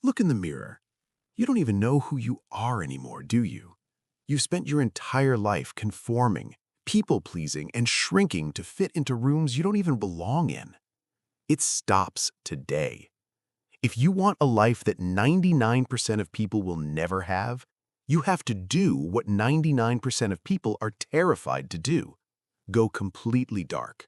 Look in the mirror. You don't even know who you are anymore, do you? You've spent your entire life conforming, people-pleasing, and shrinking to fit into rooms you don't even belong in. It stops today. If you want a life that 99% of people will never have, you have to do what 99% of people are terrified to do. Go completely dark.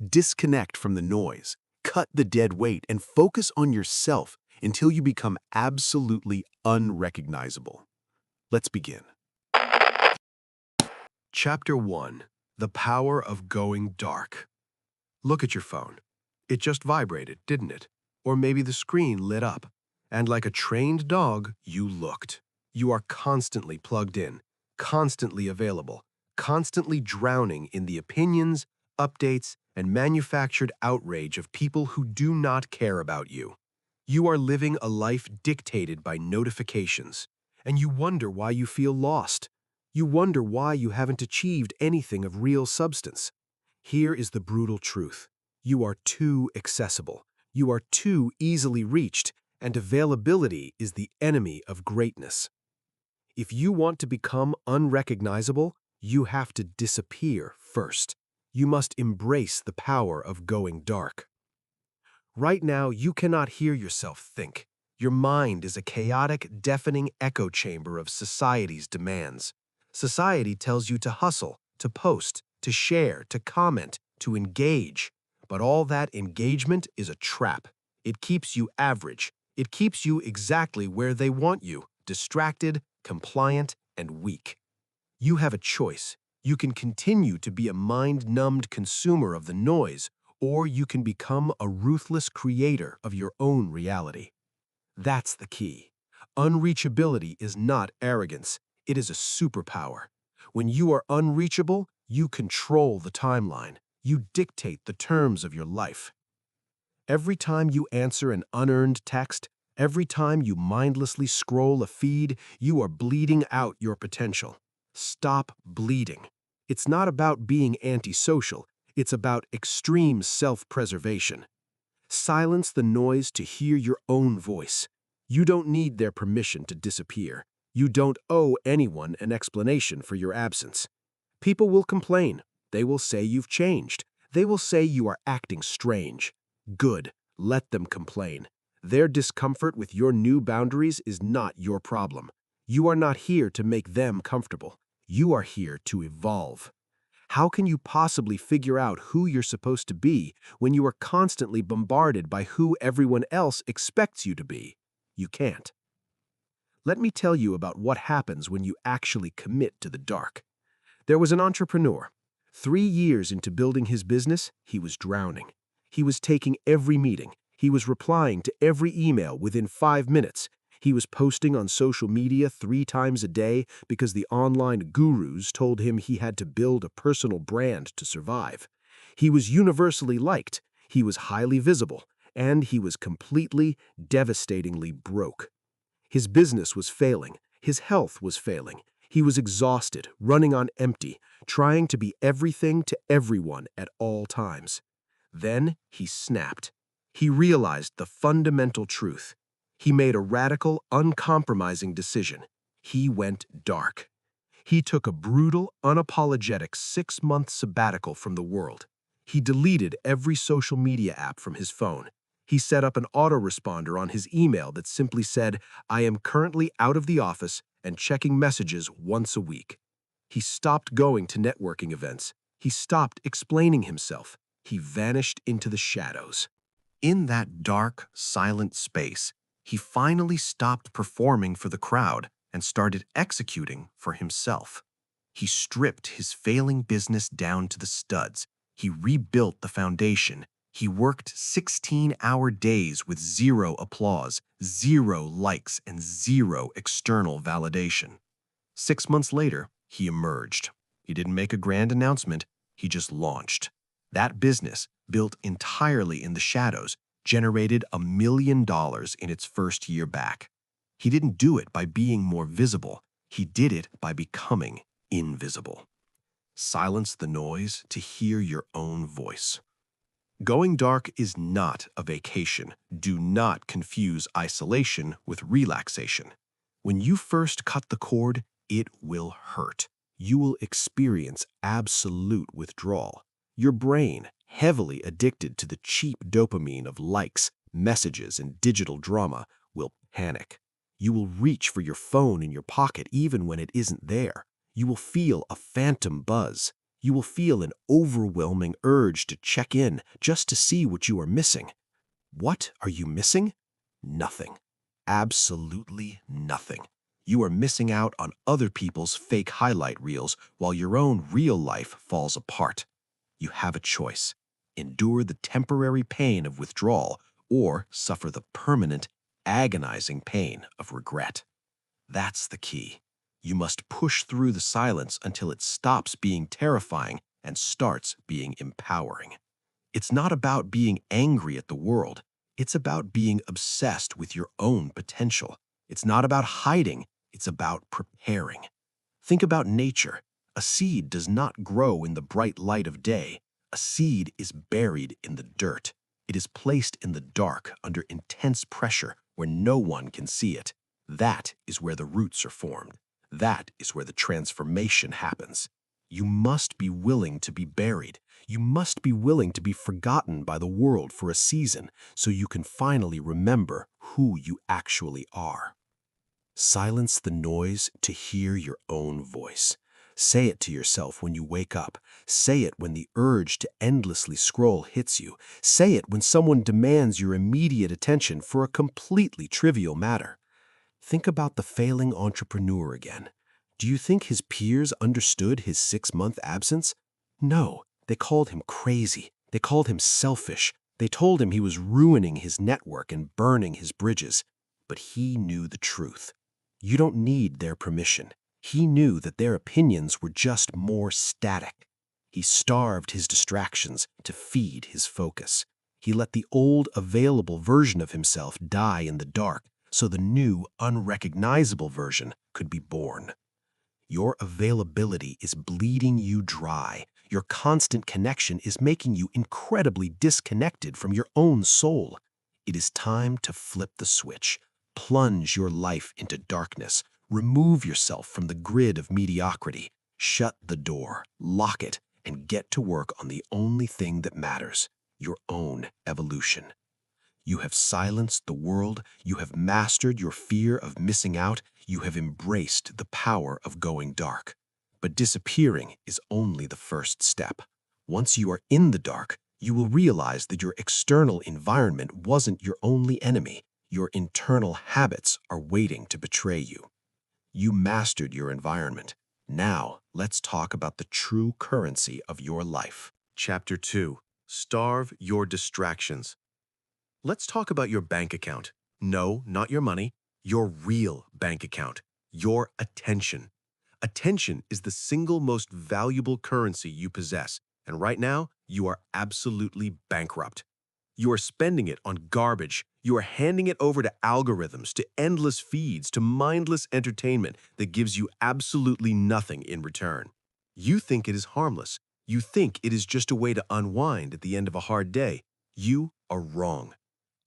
Disconnect from the noise. Cut the dead weight and focus on yourself until you become absolutely unrecognizable. Let's begin. Chapter 1. The Power of Going Dark. Look at your phone. It just vibrated, didn't it? Or maybe the screen lit up. And like a trained dog, you looked. You are constantly plugged in, constantly available, constantly drowning in the opinions, updates, and manufactured outrage of people who do not care about you. You are living a life dictated by notifications, and you wonder why you feel lost. You wonder why you haven't achieved anything of real substance. Here is the brutal truth. You are too accessible. You are too easily reached, and availability is the enemy of greatness. If you want to become unrecognizable, you have to disappear first. You must embrace the power of going dark. Right now, you cannot hear yourself think. Your mind is a chaotic, deafening echo chamber of society's demands. Society tells you to hustle, to post, to share, to comment, to engage. But all that engagement is a trap. It keeps you average. It keeps you exactly where they want you, distracted, compliant, and weak. You have a choice. You can continue to be a mind-numbed consumer of the noise, or you can become a ruthless creator of your own reality. That's the key. Unreachability is not arrogance. It is a superpower. When you are unreachable, you control the timeline. You dictate the terms of your life. Every time you answer an unearned text, every time you mindlessly scroll a feed, you are bleeding out your potential. Stop bleeding. It's not about being antisocial. It's about extreme self-preservation. Silence the noise to hear your own voice. You don't need their permission to disappear. You don't owe anyone an explanation for your absence. People will complain. They will say you've changed. They will say you are acting strange. Good. Let them complain. Their discomfort with your new boundaries is not your problem. You are not here to make them comfortable. You are here to evolve. How can you possibly figure out who you're supposed to be when you are constantly bombarded by who everyone else expects you to be? You can't. Let me tell you about what happens when you actually commit to the dark. There was an entrepreneur. 3 years into building his business, he was drowning. He was taking every meeting. He was replying to every email within 5 minutes. He was posting on social media 3 times a day because the online gurus told him he had to build a personal brand to survive. He was universally liked. He was highly visible. And he was completely, devastatingly broke. His business was failing. His health was failing. He was exhausted, running on empty, trying to be everything to everyone at all times. Then he snapped. He realized the fundamental truth. He made a radical, uncompromising decision. He went dark. He took a brutal, unapologetic 6-month sabbatical from the world. He deleted every social media app from his phone. He set up an autoresponder on his email that simply said, "I am currently out of the office and checking messages once a week." He stopped going to networking events. He stopped explaining himself. He vanished into the shadows. In that dark, silent space, he finally stopped performing for the crowd and started executing for himself. He stripped his failing business down to the studs. He rebuilt the foundation. He worked 16-hour days with 0 applause, 0 likes, and 0 external validation. 6 months later, he emerged. He didn't make a grand announcement. He just launched. That business, built entirely in the shadows, generated $1 million in its first year back. He didn't do it by being more visible. He did it by becoming invisible. Silence the noise to hear your own voice. Going dark is not a vacation. Do not confuse isolation with relaxation. When you first cut the cord, it will hurt. You will experience absolute withdrawal. Your brain, heavily addicted to the cheap dopamine of likes, messages, and digital drama, will panic. You will reach for your phone in your pocket even when it isn't there. You will feel a phantom buzz. You will feel an overwhelming urge to check in just to see what you are missing. What are you missing? Nothing. Absolutely nothing. You are missing out on other people's fake highlight reels while your own real life falls apart. You have a choice. Endure the temporary pain of withdrawal or suffer the permanent, agonizing pain of regret. That's the key. You must push through the silence until it stops being terrifying and starts being empowering. It's not about being angry at the world. It's about being obsessed with your own potential. It's not about hiding. It's about preparing. Think about nature. A seed does not grow in the bright light of day. A seed is buried in the dirt. It is placed in the dark under intense pressure where no one can see it. That is where the roots are formed. That is where the transformation happens. You must be willing to be buried. You must be willing to be forgotten by the world for a season so you can finally remember who you actually are. Silence the noise to hear your own voice. Say it to yourself when you wake up. Say it when the urge to endlessly scroll hits you. Say it when someone demands your immediate attention for a completely trivial matter. Think about the failing entrepreneur again. Do you think his peers understood his 6-month absence? No, they called him crazy. They called him selfish. They told him he was ruining his network and burning his bridges. But he knew the truth. You don't need their permission. He knew that their opinions were just more static. He starved his distractions to feed his focus. He let the old, available version of himself die in the dark so the new, unrecognizable version could be born. Your availability is bleeding you dry. Your constant connection is making you incredibly disconnected from your own soul. It is time to flip the switch. Plunge your life into darkness. Remove yourself from the grid of mediocrity. Shut the door, lock it, and get to work on the only thing that matters, your own evolution. You have silenced the world. You have mastered your fear of missing out. You have embraced the power of going dark. But disappearing is only the first step. Once you are in the dark, you will realize that your external environment wasn't your only enemy. Your internal habits are waiting to betray you. You mastered your environment. Now, let's talk about the true currency of your life. Chapter 2. Starve your distractions. Let's talk about your bank account. No, not your money. Your real bank account. Your attention. Attention is the single most valuable currency you possess, and right now, you are absolutely bankrupt. You are spending it on garbage. You are handing it over to algorithms, to endless feeds, to mindless entertainment that gives you absolutely nothing in return. You think it is harmless. You think it is just a way to unwind at the end of a hard day. You are wrong.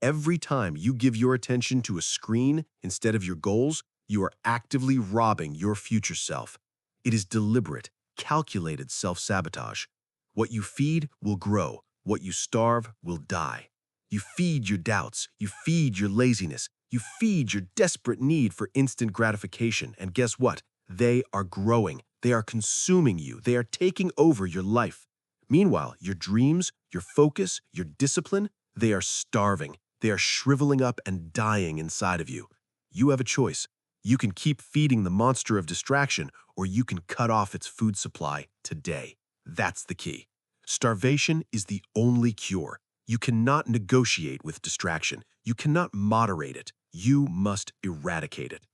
Every time you give your attention to a screen instead of your goals, you are actively robbing your future self. It is deliberate, calculated self-sabotage. What you feed will grow. What you starve will die. You feed your doubts. You feed your laziness. You feed your desperate need for instant gratification. And guess what? They are growing. They are consuming you. They are taking over your life. Meanwhile, your dreams, your focus, your discipline, they are starving. They are shriveling up and dying inside of you. You have a choice. You can keep feeding the monster of distraction, or you can cut off its food supply today. That's the key. Starvation is the only cure. You cannot negotiate with distraction. You cannot moderate it. You must eradicate it.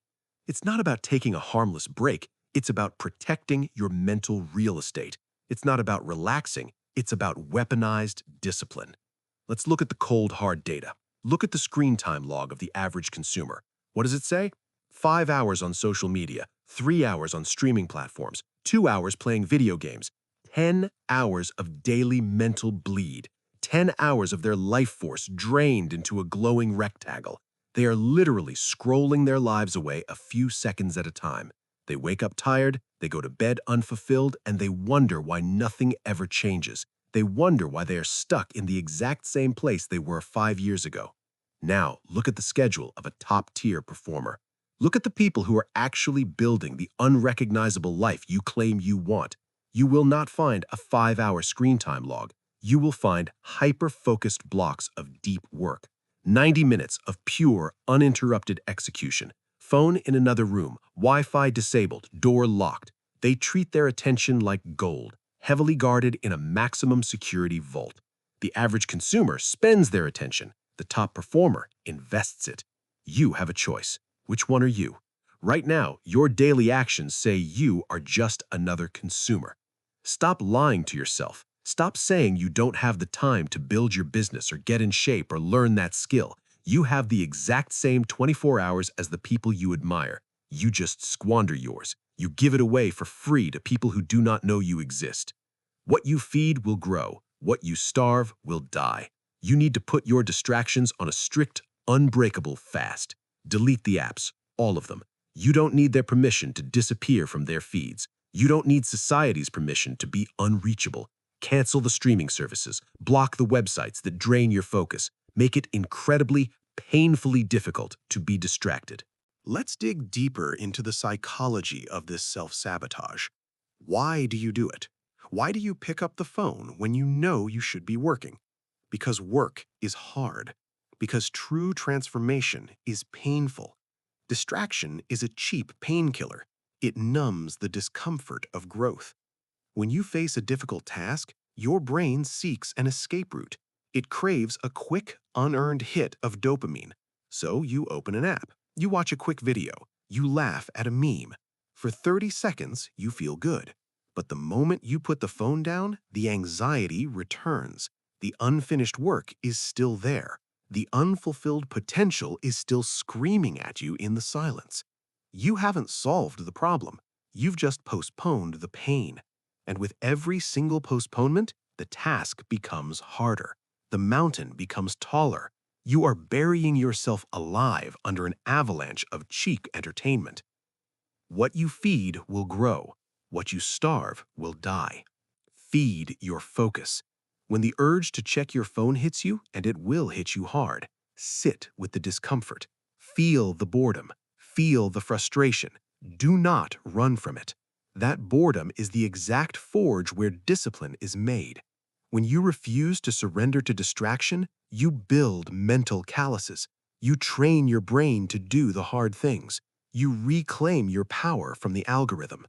It's not about taking a harmless break. It's about protecting your mental real estate. It's not about relaxing. It's about weaponized discipline. Let's look at the cold, hard data. Look at the screen time log of the average consumer. What does it say? 5 hours on social media, 3 hours on streaming platforms, 2 hours playing video games, 10 hours of daily mental bleed, 10 hours of their life force drained into a glowing rectangle. They are literally scrolling their lives away a few seconds at a time. They wake up tired, they go to bed unfulfilled, and they wonder why nothing ever changes. They wonder why they are stuck in the exact same place they were 5 years ago. Now, look at the schedule of a top-tier performer. Look at the people who are actually building the unrecognizable life you claim you want. You will not find a 5-hour screen time log. You will find hyper-focused blocks of deep work. 90 minutes of pure, uninterrupted execution. Phone in another room, Wi-Fi disabled, door locked. They treat their attention like gold, heavily guarded in a maximum security vault. The average consumer spends their attention. The top performer invests it. You have a choice. Which one are you? Right now, your daily actions say you are just another consumer. Stop lying to yourself. Stop saying you don't have the time to build your business or get in shape or learn that skill. You have the exact same 24 hours as the people you admire. You just squander yours. You give it away for free to people who do not know you exist. What you feed will grow. What you starve will die. You need to put your distractions on a strict, unbreakable fast. Delete the apps, all of them. You don't need their permission to disappear from their feeds. You don't need society's permission to be unreachable. Cancel the streaming services. Block the websites that drain your focus. Make it incredibly, painfully difficult to be distracted. Let's dig deeper into the psychology of this self-sabotage. Why do you do it? Why do you pick up the phone when you know you should be working? Because work is hard. Because true transformation is painful. Distraction is a cheap painkiller. It numbs the discomfort of growth. When you face a difficult task, your brain seeks an escape route. It craves a quick, unearned hit of dopamine. So you open an app, you watch a quick video, you laugh at a meme. For 30 seconds, you feel good. But the moment you put the phone down, the anxiety returns. The unfinished work is still there. The unfulfilled potential is still screaming at you in the silence. You haven't solved the problem. You've just postponed the pain. And with every single postponement, the task becomes harder. The mountain becomes taller. You are burying yourself alive under an avalanche of cheap entertainment. What you feed will grow. What you starve will die. Feed your focus. When the urge to check your phone hits you, and it will hit you hard, sit with the discomfort. Feel the boredom. Feel the frustration. Do not run from it. That boredom is the exact forge where discipline is made. When you refuse to surrender to distraction, you build mental calluses. You train your brain to do the hard things. You reclaim your power from the algorithm.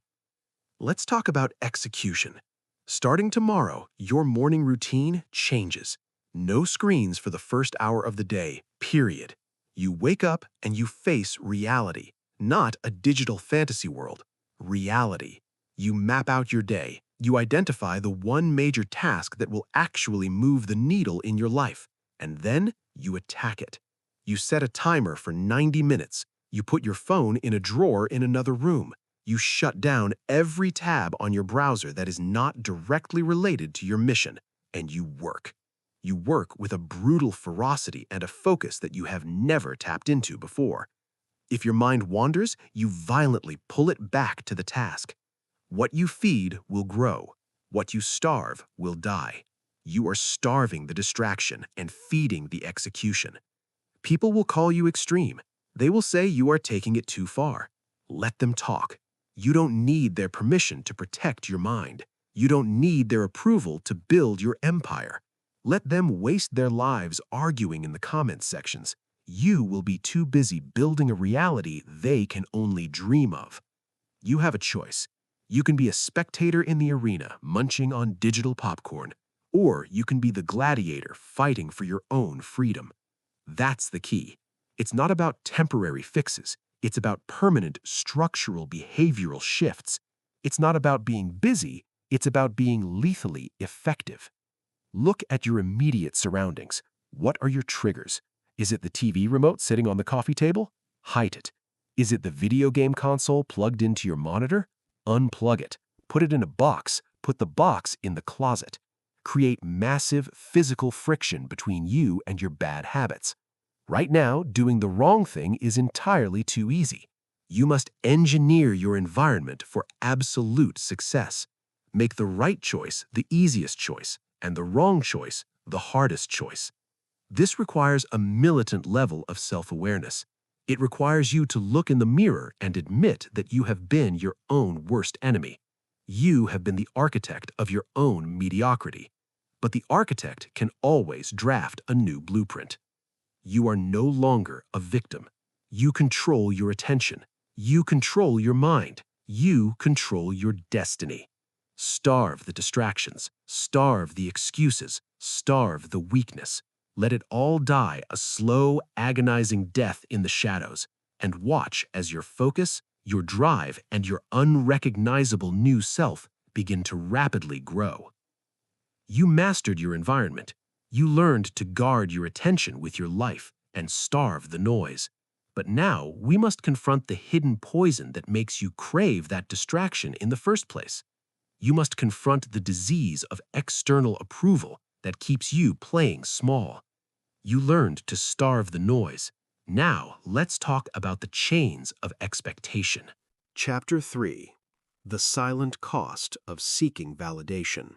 Let's talk about execution. Starting tomorrow, your morning routine changes. No screens for the first hour of the day, period. You wake up and you face reality, not a digital fantasy world. Reality. You map out your day. You identify the one major task that will actually move the needle in your life, and then you attack it. You set a timer for 90 minutes. You put your phone in a drawer in another room. You shut down every tab on your browser that is not directly related to your mission, and you work. You work with a brutal ferocity and a focus that you have never tapped into before. If your mind wanders, you violently pull it back to the task. What you feed will grow. What you starve will die. You are starving the distraction and feeding the execution. People will call you extreme. They will say you are taking it too far. Let them talk. You don't need their permission to protect your mind. You don't need their approval to build your empire. Let them waste their lives arguing in the comments sections. You will be too busy building a reality they can only dream of. You have a choice. You can be a spectator in the arena, munching on digital popcorn, or you can be the gladiator fighting for your own freedom. That's the key. It's not about temporary fixes. It's about permanent structural behavioral shifts. It's not about being busy. It's about being lethally effective. Look at your immediate surroundings. What are your triggers? Is it the TV remote sitting on the coffee table? Hide it. Is it the video game console plugged into your monitor? Unplug it. Put it in a box. Put the box in the closet. create massive physical friction between you and your bad habits. Right now, doing the wrong thing is entirely too easy. You must engineer your environment for absolute success. Make the right choice the easiest choice, and the wrong choice the hardest choice. This requires a militant level of self-awareness. It requires you to look in the mirror and admit that you have been your own worst enemy. You have been the architect of your own mediocrity. But the architect can always draft a new blueprint. You are no longer a victim. You control your attention. You control your mind. You control your destiny. Starve the distractions. Starve the excuses. Starve the weakness. Let it all die a slow, agonizing death in the shadows, and watch as your focus, your drive, and your unrecognizable new self begin to rapidly grow. You mastered your environment. You learned to guard your attention with your life and starve the noise. But now we must confront the hidden poison that makes you crave that distraction in the first place. You must confront the disease of external approval that keeps you playing small. You learned to starve the noise. Now let's talk about the chains of expectation. Chapter 3. The Silent Cost of Seeking Validation.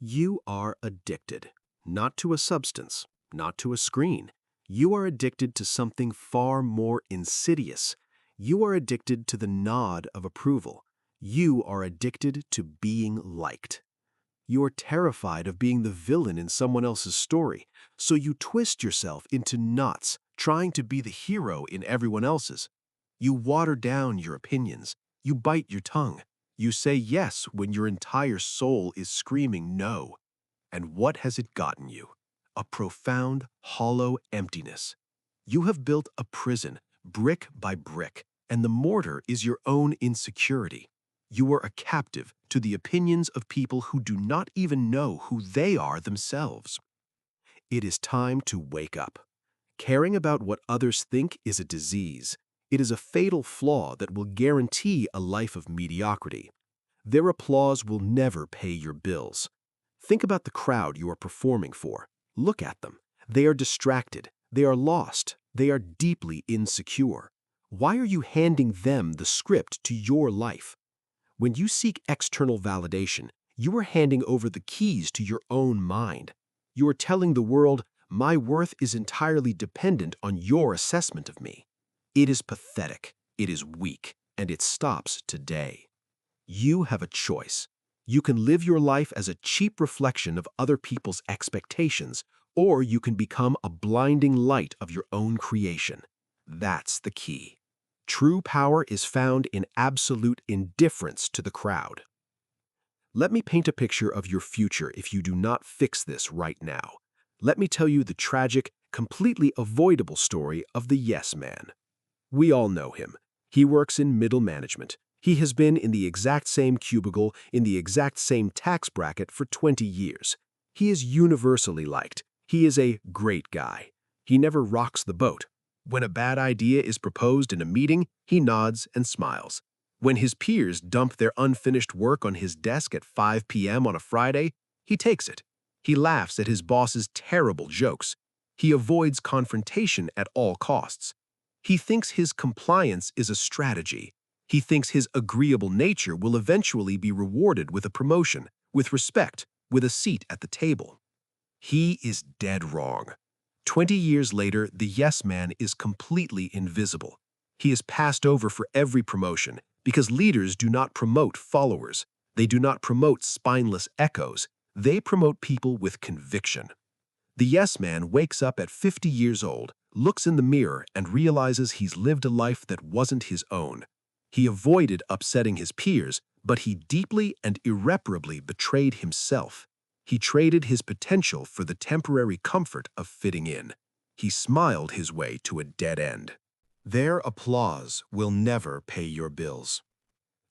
You are addicted, not to a substance, not to a screen. You are addicted to something far more insidious. You are addicted to the nod of approval. You are addicted to being liked. You are terrified of being the villain in someone else's story, so you twist yourself into knots, trying to be the hero in everyone else's. You water down your opinions. You bite your tongue. You say yes when your entire soul is screaming no. And what has it gotten you? A profound, hollow emptiness. You have built a prison, brick by brick, and the mortar is your own insecurity. You are a captive to the opinions of people who do not even know who they are themselves. It is time to wake up. Caring about what others think is a disease. It is a fatal flaw that will guarantee a life of mediocrity. Their applause will never pay your bills. Think about the crowd you are performing for. Look at them. They are distracted. They are lost. They are deeply insecure. Why are you handing them the script to your life? When you seek external validation, you are handing over the keys to your own mind. You are telling the world, my worth is entirely dependent on your assessment of me. It is pathetic, it is weak, and it stops today. You have a choice. You can live your life as a cheap reflection of other people's expectations, or you can become a blinding light of your own creation. That's the key. True power is found in absolute indifference to the crowd. Let me paint a picture of your future if you do not fix this right now. Let me tell you the tragic, completely avoidable story of the yes man. We all know him. He works in middle management. He has been in the exact same cubicle, in the exact same tax bracket for 20 years. He is universally liked. He is a great guy. He never rocks the boat. When a bad idea is proposed in a meeting, he nods and smiles. When his peers dump their unfinished work on his desk at 5 p.m. on a Friday, he takes it. He laughs at his boss's terrible jokes. He avoids confrontation at all costs. He thinks his compliance is a strategy. He thinks his agreeable nature will eventually be rewarded with a promotion, with respect, with a seat at the table. He is dead wrong. 20 years later, the yes man is completely invisible. He is passed over for every promotion because leaders do not promote followers. They do not promote spineless echoes. They promote people with conviction. The yes man wakes up at 50 years old, looks in the mirror, and realizes he's lived a life that wasn't his own. He avoided upsetting his peers, but he deeply and irreparably betrayed himself. He traded his potential for the temporary comfort of fitting in. He smiled his way to a dead end. Their applause will never pay your bills.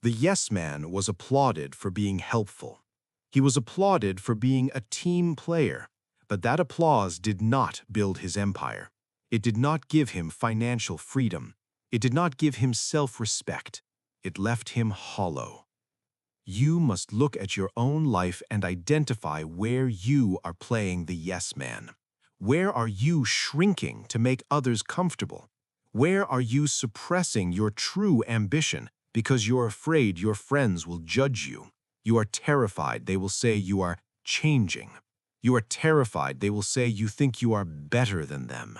The yes man was applauded for being helpful. He was applauded for being a team player, but that applause did not build his empire. It did not give him financial freedom. It did not give him self-respect. It left him hollow. You must look at your own life and identify where you are playing the yes man. Where are you shrinking to make others comfortable? Where are you suppressing your true ambition because you're afraid your friends will judge you? You are terrified they will say you are changing. You are terrified they will say you think you are better than them.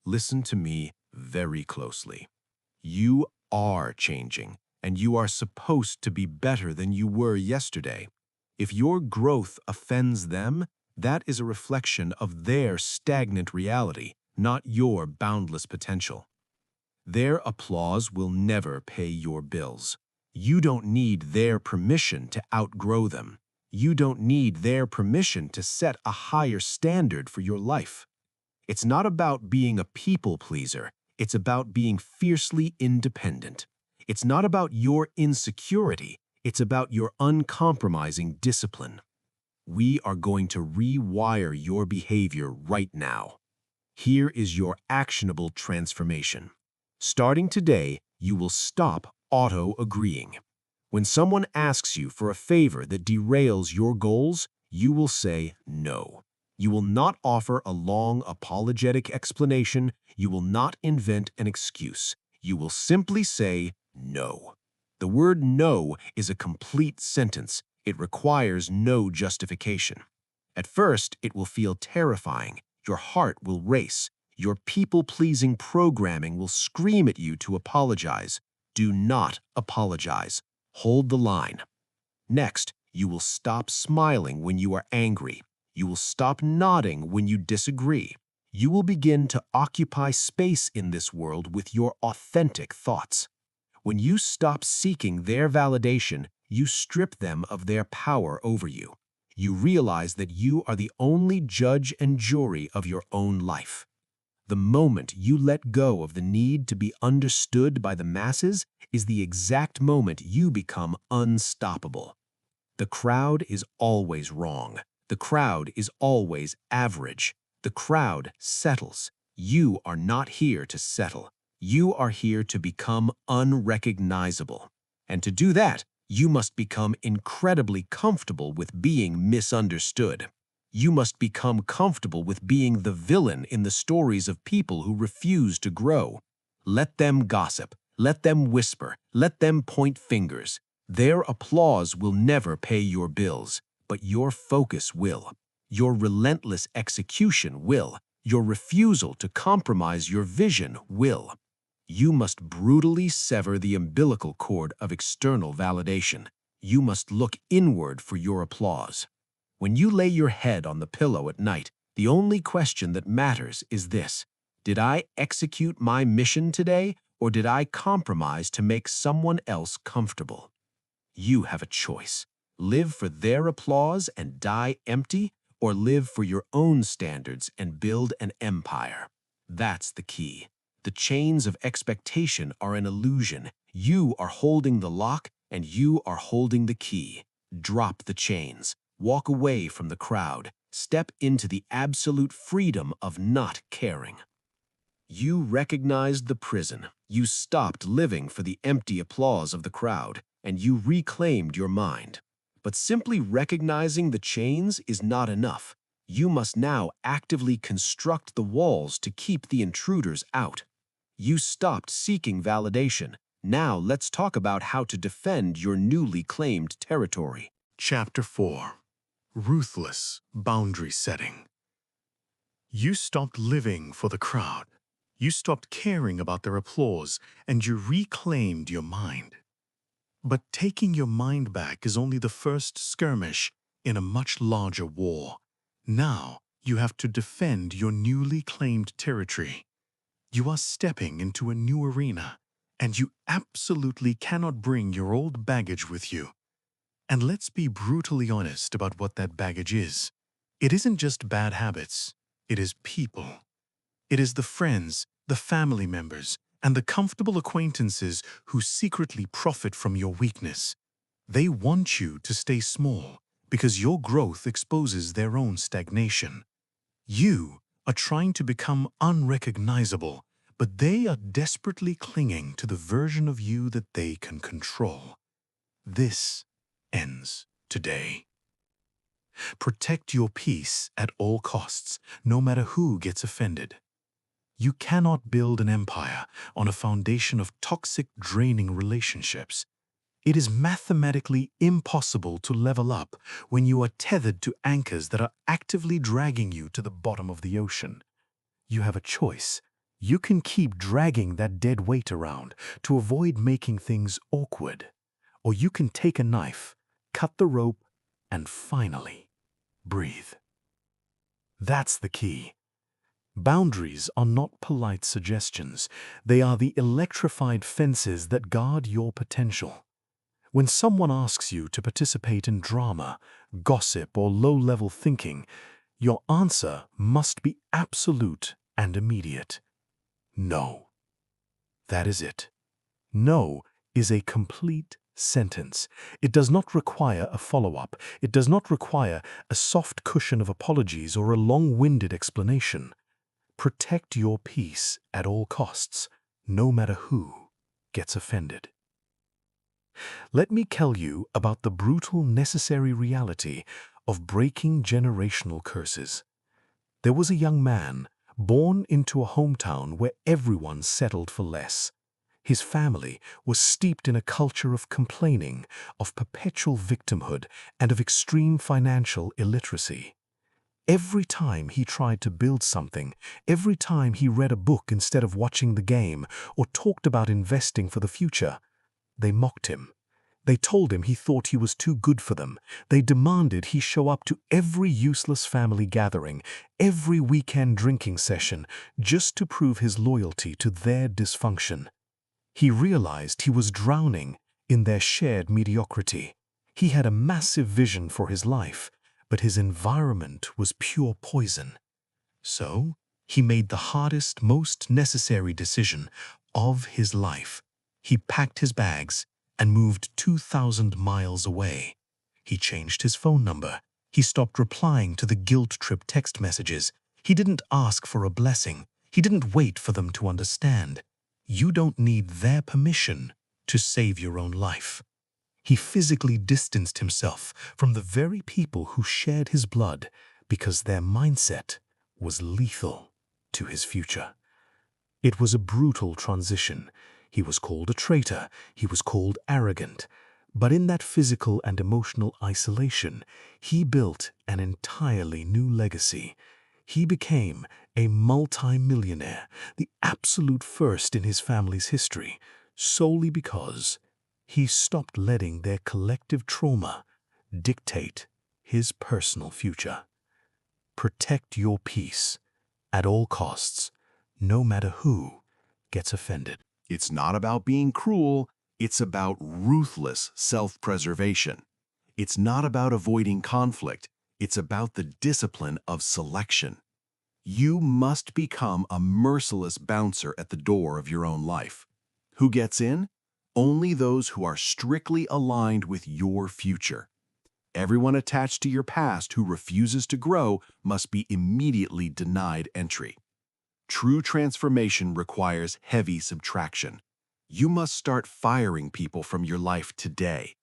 Listen to me very closely. You are changing, and you are supposed to be better than you were yesterday. If your growth offends them, that is a reflection of their stagnant reality, not your boundless potential. Their applause will never pay your bills. You don't need their permission to outgrow them. You don't need their permission to set a higher standard for your life. It's not about being a people pleaser. It's about being fiercely independent. It's not about your insecurity. It's about your uncompromising discipline. We are going to rewire your behavior right now. Here is your actionable transformation. Starting today, you will stop auto-agreeing. When someone asks you for a favor that derails your goals, you will say no. You will not offer a long, apologetic explanation. You will not invent an excuse. You will simply say no. The word no is a complete sentence. It requires no justification. At first, it will feel terrifying. Your heart will race. Your people-pleasing programming will scream at you to apologize. Do not apologize. Hold the line. Next, you will stop smiling when you are angry. You will stop nodding when you disagree. You will begin to occupy space in this world with your authentic thoughts. When you stop seeking their validation, you strip them of their power over you. You realize that you are the only judge and jury of your own life. The moment you let go of the need to be understood by the masses is the exact moment you become unstoppable. The crowd is always wrong. The crowd is always average. The crowd settles. You are not here to settle. You are here to become unrecognizable. And to do that, you must become incredibly comfortable with being misunderstood. You must become comfortable with being the villain in the stories of people who refuse to grow. Let them gossip. Let them whisper. Let them point fingers. Their applause will never pay your bills, but your focus will. Your relentless execution will. Your refusal to compromise your vision will. You must brutally sever the umbilical cord of external validation. You must look inward for your applause. When you lay your head on the pillow at night, the only question that matters is this: did I execute my mission today, or did I compromise to make someone else comfortable? You have a choice. Live for their applause and die empty, or live for your own standards and build an empire. That's the key. The chains of expectation are an illusion. You are holding the lock, and you are holding the key. Drop the chains. Walk away from the crowd. Step into the absolute freedom of not caring. You recognized the prison. You stopped living for the empty applause of the crowd, and you reclaimed your mind. But simply recognizing the chains is not enough. You must now actively construct the walls to keep the intruders out. You stopped seeking validation. Now let's talk about how to defend your newly claimed territory. Chapter 4. Ruthless Boundary Setting. You stopped living for the crowd. You stopped caring about their applause, and you reclaimed your mind. But taking your mind back is only the first skirmish in a much larger war. Now you have to defend your newly claimed territory. You are stepping into a new arena, and you absolutely cannot bring your old baggage with you. And let's be brutally honest about what that baggage is. It isn't just bad habits. It is people. It is the friends, the family members, and the comfortable acquaintances who secretly profit from your weakness. They want you to stay small because your growth exposes their own stagnation. You are trying to become unrecognizable, but they are desperately clinging to the version of you that they can control. This ends today. Protect your peace at all costs, no matter who gets offended. You cannot build an empire on a foundation of toxic, draining relationships. It is mathematically impossible to level up when you are tethered to anchors that are actively dragging you to the bottom of the ocean. You have a choice. You can keep dragging that dead weight around to avoid making things awkward, or you can take a knife, cut the rope, and finally breathe. That's the key. Boundaries are not polite suggestions. They are the electrified fences that guard your potential. When someone asks you to participate in drama, gossip, or low-level thinking, your answer must be absolute and immediate. No. That is it. No is a complete sentence. It does not require a follow-up. It does not require a soft cushion of apologies or a long-winded explanation. Protect your peace at all costs, no matter who gets offended. Let me tell you about the brutal, necessary reality of breaking generational curses. There was a young man born into a hometown where everyone settled for less. His family was steeped in a culture of complaining, of perpetual victimhood, and of extreme financial illiteracy. Every time he tried to build something, every time he read a book instead of watching the game or talked about investing for the future, they mocked him. They told him he thought he was too good for them. They demanded he show up to every useless family gathering, every weekend drinking session, just to prove his loyalty to their dysfunction. He realized he was drowning in their shared mediocrity. He had a massive vision for his life, but his environment was pure poison. So, he made the hardest, most necessary decision of his life. He packed his bags and moved 2,000 miles away. He changed his phone number. He stopped replying to the guilt-trip text messages. He didn't ask for a blessing. He didn't wait for them to understand. You don't need their permission to save your own life. He physically distanced himself from the very people who shared his blood because their mindset was lethal to his future. It was a brutal transition. He was called a traitor. He was called arrogant. But in that physical and emotional isolation, he built an entirely new legacy. He became a multi-millionaire, the absolute first in his family's history, solely because he stopped letting their collective trauma dictate his personal future. Protect your peace at all costs, no matter who gets offended. It's not about being cruel, it's about ruthless self-preservation. It's not about avoiding conflict, it's about the discipline of selection. You must become a merciless bouncer at the door of your own life. Who gets in? Only those who are strictly aligned with your future. Everyone attached to your past who refuses to grow must be immediately denied entry. True transformation requires heavy subtraction. You must start firing people from your life today.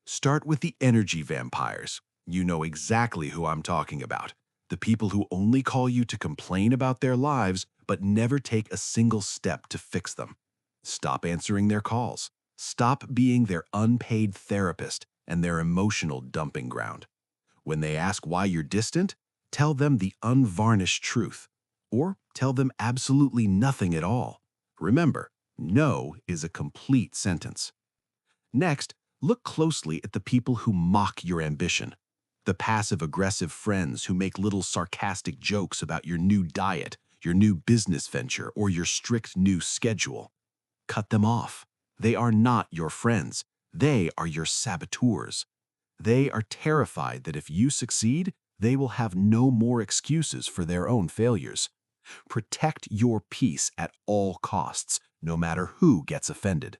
Start with the energy vampires. You know exactly who I'm talking about. The people who only call you to complain about their lives but never take a single step to fix them. Stop answering their calls. Stop being their unpaid therapist and their emotional dumping ground. When they ask why you're distant, tell them the unvarnished truth. Or tell them absolutely nothing at all. Remember, no is a complete sentence. Next, look closely at the people who mock your ambition. The passive-aggressive friends who make little sarcastic jokes about your new diet, your new business venture, or your strict new schedule. Cut them off. They are not your friends. They are your saboteurs. They are terrified that if you succeed, they will have no more excuses for their own failures. Protect your peace at all costs, no matter who gets offended.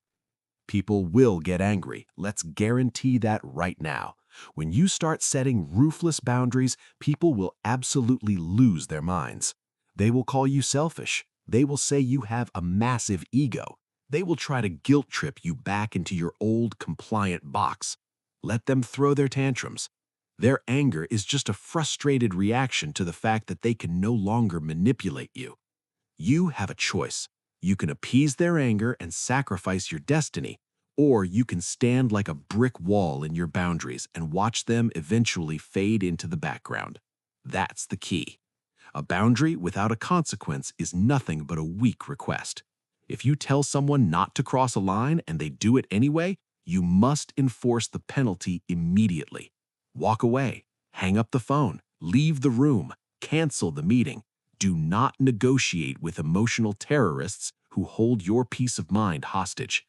People will get angry. Let's guarantee that right now. When you start setting ruthless boundaries, people will absolutely lose their minds. They will call you selfish. They will say you have a massive ego. They will try to guilt trip you back into your old compliant box. Let them throw their tantrums. Their anger is just a frustrated reaction to the fact that they can no longer manipulate you. You have a choice. You can appease their anger and sacrifice your destiny, or you can stand like a brick wall in your boundaries and watch them eventually fade into the background. That's the key. A boundary without a consequence is nothing but a weak request. If you tell someone not to cross a line and they do it anyway, you must enforce the penalty immediately. Walk away, hang up the phone, leave the room, cancel the meeting. Do not negotiate with emotional terrorists who hold your peace of mind hostage.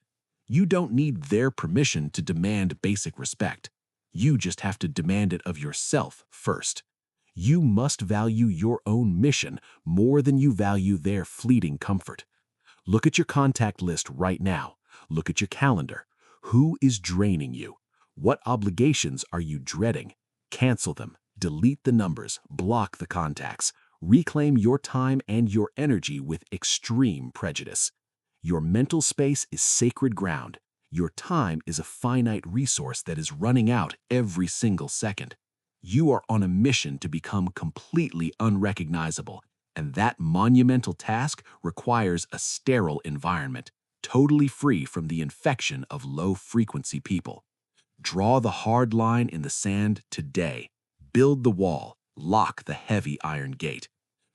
You don't need their permission to demand basic respect. You just have to demand it of yourself first. You must value your own mission more than you value their fleeting comfort. Look at your contact list right now. Look at your calendar. Who is draining you? What obligations are you dreading? Cancel them. Delete the numbers. Block the contacts. Reclaim your time and your energy with extreme prejudice. Your mental space is sacred ground. Your time is a finite resource that is running out every single second. You are on a mission to become completely unrecognizable, and that monumental task requires a sterile environment, totally free from the infection of low-frequency people. Draw the hard line in the sand today. Build the wall. Lock the heavy iron gate.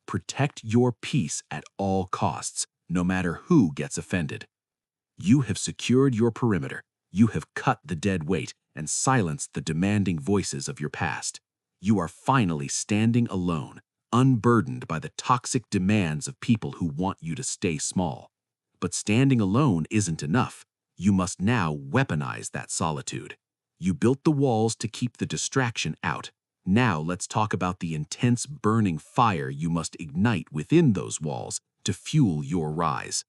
Protect your peace at all costs, no matter who gets offended. You have secured your perimeter. You have cut the dead weight and silenced the demanding voices of your past. You are finally standing alone, unburdened by the toxic demands of people who want you to stay small. But standing alone isn't enough. You must now weaponize that solitude. You built the walls to keep the distraction out. Now let's talk about the intense burning fire you must ignite within those walls to fuel your rise.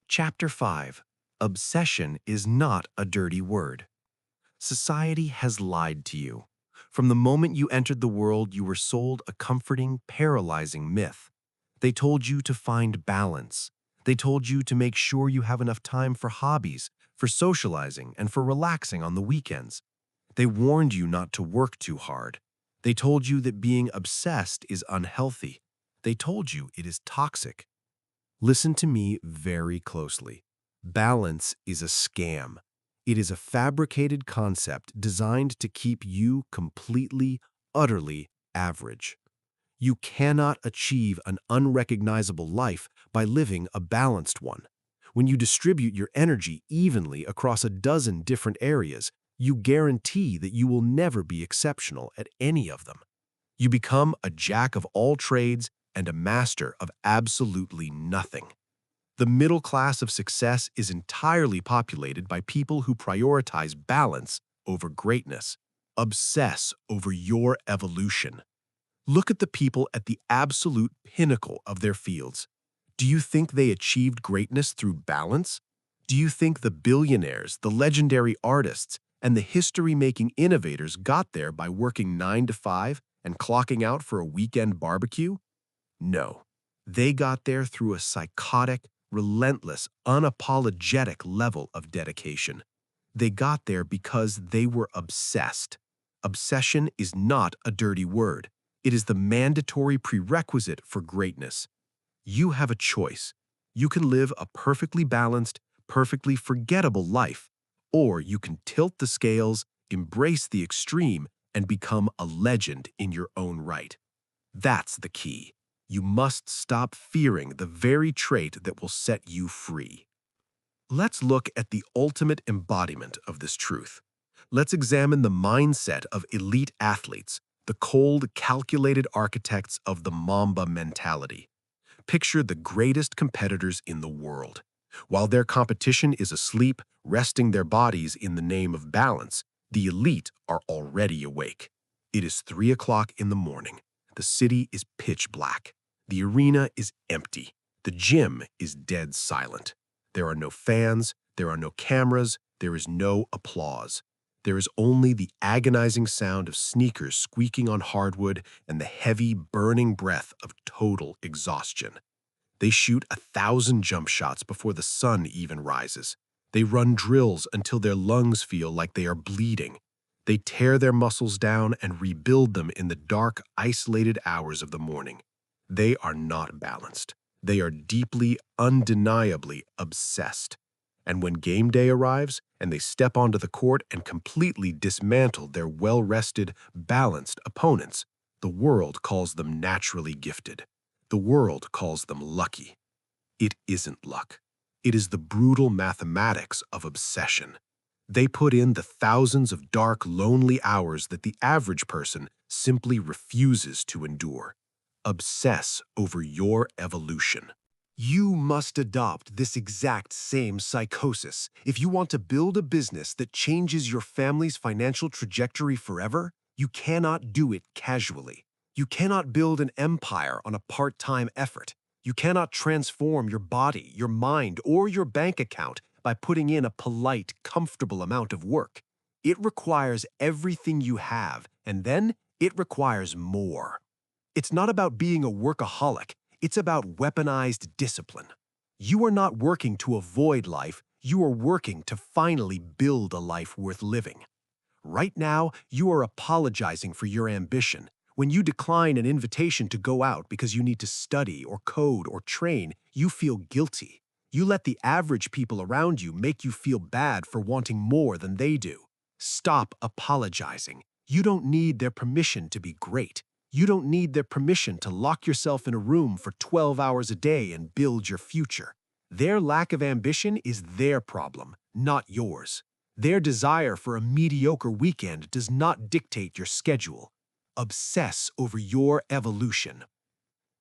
Chapter 5. Obsession is not a dirty word. Society has lied to you. From the moment you entered the world, you were sold a comforting, paralyzing myth. They told you to find balance. They told you to make sure you have enough time for hobbies, for socializing, and for relaxing on the weekends. They warned you not to work too hard. They told you that being obsessed is unhealthy. They told you it is toxic. Listen to me very closely. Balance is a scam. It is a fabricated concept designed to keep you completely, utterly average. You cannot achieve an unrecognizable life by living a balanced one. When you distribute your energy evenly across a dozen different areas, you guarantee that you will never be exceptional at any of them. You become a jack of all trades and a master of absolutely nothing. The middle class of success is entirely populated by people who prioritize balance over greatness. Obsess over your evolution. Look at the people at the absolute pinnacle of their fields. Do you think they achieved greatness through balance? Do you think the billionaires, the legendary artists, and the history-making innovators got there by working 9 to 5 and clocking out for a weekend barbecue? No. They got there through a psychotic, relentless, unapologetic level of dedication. They got there because they were obsessed. Obsession is not a dirty word. It is the mandatory prerequisite for greatness. You have a choice. You can live a perfectly balanced, perfectly forgettable life, or you can tilt the scales, embrace the extreme, and become a legend in your own right. That's the key. You must stop fearing the very trait that will set you free. Let's look at the ultimate embodiment of this truth. Let's examine the mindset of elite athletes, the cold, calculated architects of the Mamba mentality. Picture the greatest competitors in the world. While their competition is asleep, resting their bodies in the name of balance, the elite are already awake. It is 3 o'clock in the morning. The city is pitch black. The arena is empty. The gym is dead silent. There are no fans, there are no cameras, there is no applause. There is only the agonizing sound of sneakers squeaking on hardwood and the heavy, burning breath of total exhaustion. They shoot 1,000 jump shots before the sun even rises. They run drills until their lungs feel like they are bleeding. They tear their muscles down and rebuild them in the dark, isolated hours of the morning. They are not balanced. They are deeply, undeniably obsessed. And when game day arrives and they step onto the court and completely dismantle their well-rested, balanced opponents, the world calls them naturally gifted. The world calls them lucky. It isn't luck. It is the brutal mathematics of obsession. They put in the thousands of dark, lonely hours that the average person simply refuses to endure. Obsess over your evolution. You must adopt this exact same psychosis if you want to build a business that changes your family's financial trajectory forever. You cannot do it casually. You cannot build an empire on a part-time effort. You cannot transform your body, your mind, or your bank account by putting in a polite, comfortable amount of work. It requires everything you have, and then it requires more. It's not about being a workaholic. It's about weaponized discipline. You are not working to avoid life. You are working to finally build a life worth living. Right now, you are apologizing for your ambition. When you decline an invitation to go out because you need to study or code or train, you feel guilty. You let the average people around you make you feel bad for wanting more than they do. Stop apologizing. You don't need their permission to be great. You don't need their permission to lock yourself in a room for 12 hours a day and build your future. Their lack of ambition is their problem, not yours. Their desire for a mediocre weekend does not dictate your schedule. Obsess over your evolution.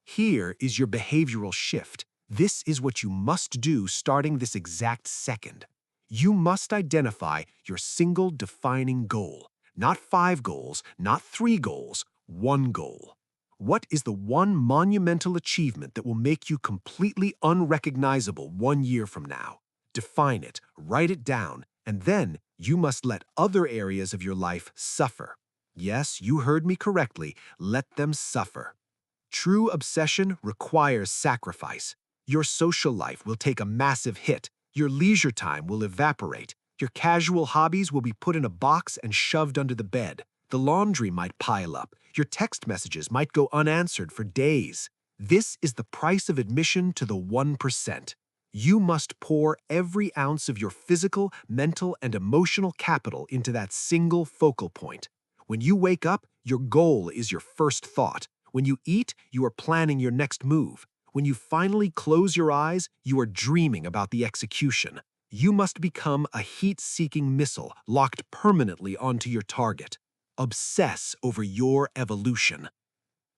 Here is your behavioral shift. This is what you must do starting this exact second. You must identify your single defining goal. Not 5 goals, not 3 goals, 1 goal. What is the one monumental achievement that will make you completely unrecognizable 1 year from now? Define it, write it down, and then you must let other areas of your life suffer. Yes, you heard me correctly. Let them suffer. True obsession requires sacrifice. Your social life will take a massive hit. Your leisure time will evaporate. Your casual hobbies will be put in a box and shoved under the bed. The laundry might pile up. Your text messages might go unanswered for days. This is the price of admission to the 1%. You must pour every ounce of your physical, mental, and emotional capital into that single focal point. When you wake up, your goal is your first thought. When you eat, you are planning your next move. When you finally close your eyes, you are dreaming about the execution. You must become a heat-seeking missile locked permanently onto your target. Obsess over your evolution.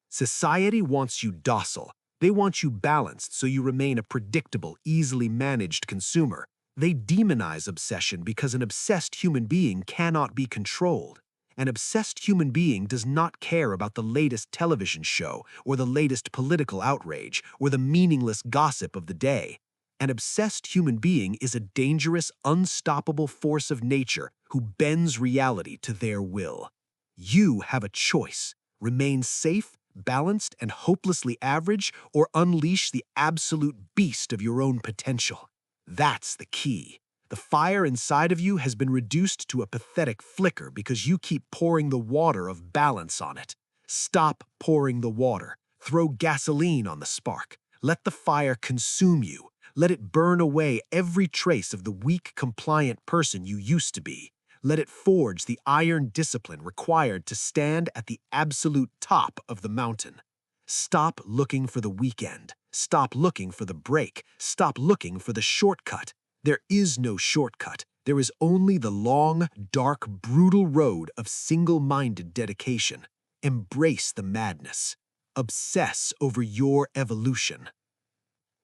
Society wants you docile. They want you balanced so you remain a predictable, easily managed consumer. They demonize obsession because an obsessed human being cannot be controlled. An obsessed human being does not care about the latest television show or the latest political outrage or the meaningless gossip of the day. An obsessed human being is a dangerous, unstoppable force of nature who bends reality to their will. You have a choice. Remain safe, balanced, and hopelessly average, or unleash the absolute beast of your own potential. That's the key. The fire inside of you has been reduced to a pathetic flicker because you keep pouring the water of balance on it. Stop pouring the water. Throw gasoline on the spark. Let the fire consume you. Let it burn away every trace of the weak, compliant person you used to be. Let it forge the iron discipline required to stand at the absolute top of the mountain. Stop looking for the weekend. Stop looking for the break. Stop looking for the shortcut. There is no shortcut. There is only the long, dark, brutal road of single-minded dedication. Embrace the madness. Obsess over your evolution.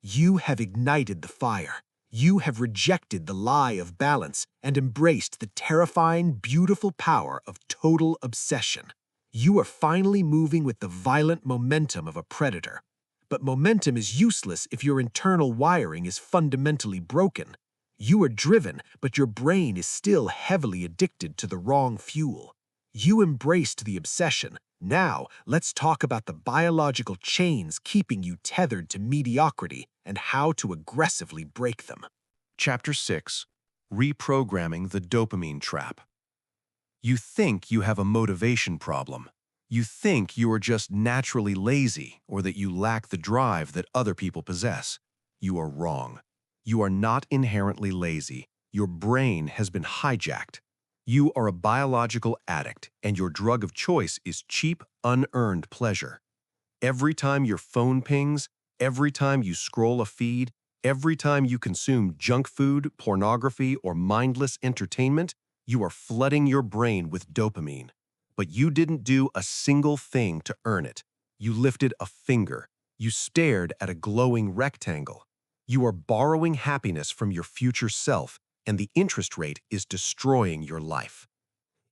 You have ignited the fire. You have rejected the lie of balance and embraced the terrifying, beautiful power of total obsession. You are finally moving with the violent momentum of a predator. But momentum is useless if your internal wiring is fundamentally broken. You are driven, but your brain is still heavily addicted to the wrong fuel. You embraced the obsession. Now, let's talk about the biological chains keeping you tethered to mediocrity and how to aggressively break them. Chapter 6. Reprogramming the Dopamine Trap. You think you have a motivation problem. You think you are just naturally lazy or that you lack the drive that other people possess. You are wrong. You are not inherently lazy. Your brain has been hijacked. You are a biological addict, and your drug of choice is cheap, unearned pleasure. Every time your phone pings, every time you scroll a feed, every time you consume junk food, pornography, or mindless entertainment, you are flooding your brain with dopamine. But you didn't do a single thing to earn it. You lifted a finger. You stared at a glowing rectangle. You are borrowing happiness from your future self, and the interest rate is destroying your life.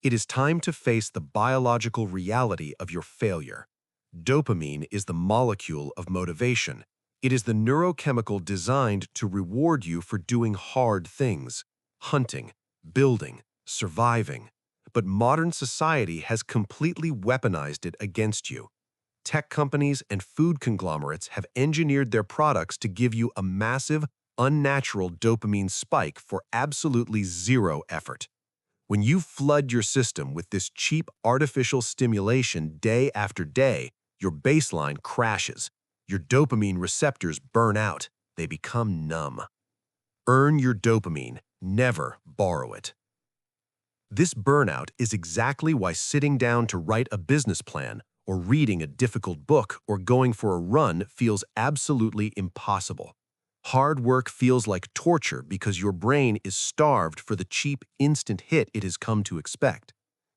It is time to face the biological reality of your failure. Dopamine is the molecule of motivation. It is the neurochemical designed to reward you for doing hard things, hunting, building, surviving. But modern society has completely weaponized it against you. Tech companies and food conglomerates have engineered their products to give you a massive, unnatural dopamine spike for absolutely zero effort. When you flood your system with this cheap artificial stimulation day after day, your baseline crashes. Your dopamine receptors burn out. They become numb. Earn your dopamine, never borrow it. This burnout is exactly why sitting down to write a business plan, or reading a difficult book, or going for a run feels absolutely impossible. Hard work feels like torture because your brain is starved for the cheap, instant hit it has come to expect.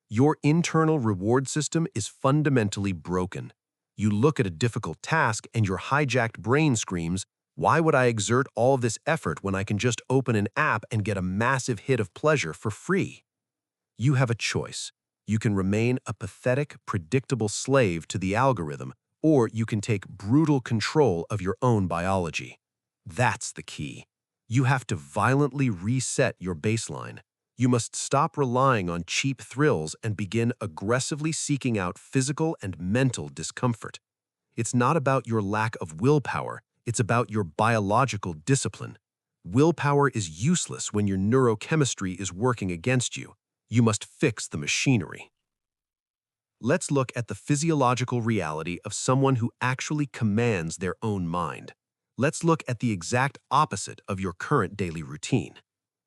Your internal reward system is fundamentally broken. You look at a difficult task and your hijacked brain screams, "Why would I exert all this effort when I can just open an app and get a massive hit of pleasure for free?" You have a choice. You can remain a pathetic, predictable slave to the algorithm, or you can take brutal control of your own biology. That's the key. You have to violently reset your baseline. You must stop relying on cheap thrills and begin aggressively seeking out physical and mental discomfort. It's not about your lack of willpower, it's about your biological discipline. Willpower is useless when your neurochemistry is working against you. You must fix the machinery. Let's look at the physiological reality of someone who actually commands their own mind. Let's look at the exact opposite of your current daily routine.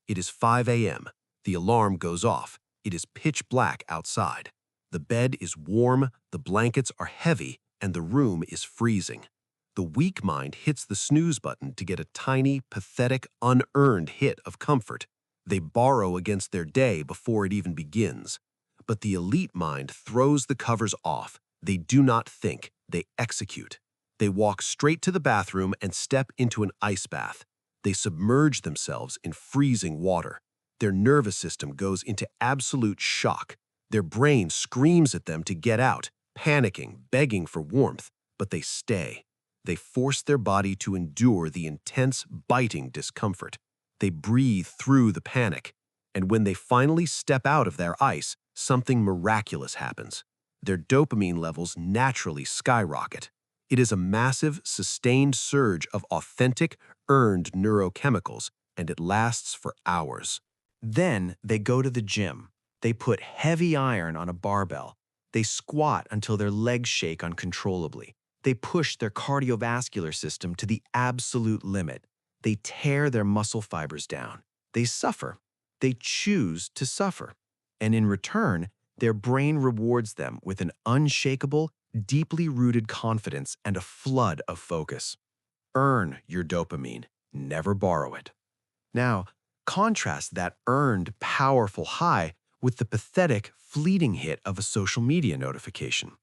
It is 5 a.m. The alarm goes off. It is pitch black outside. The bed is warm, the blankets are heavy, and the room is freezing. The weak mind hits the snooze button to get a tiny, pathetic, unearned hit of comfort. They borrow against their day before it even begins. But the elite mind throws the covers off. They do not think, they execute. They walk straight to the bathroom and step into an ice bath. They submerge themselves in freezing water. Their nervous system goes into absolute shock. Their brain screams at them to get out, panicking, begging for warmth, but they stay. They force their body to endure the intense, biting discomfort. They breathe through the panic. And when they finally step out of their ice, something miraculous happens. Their dopamine levels naturally skyrocket. It is a massive, sustained surge of authentic, earned neurochemicals, and it lasts for hours. Then they go to the gym. They put heavy iron on a barbell. They squat until their legs shake uncontrollably. They push their cardiovascular system to the absolute limit. They tear their muscle fibers down. They suffer. They choose to suffer. And in return, their brain rewards them with an unshakable, deeply rooted confidence and a flood of focus. Earn your dopamine, never borrow it. Now, contrast that earned, powerful high with the pathetic, fleeting hit of a social media notification.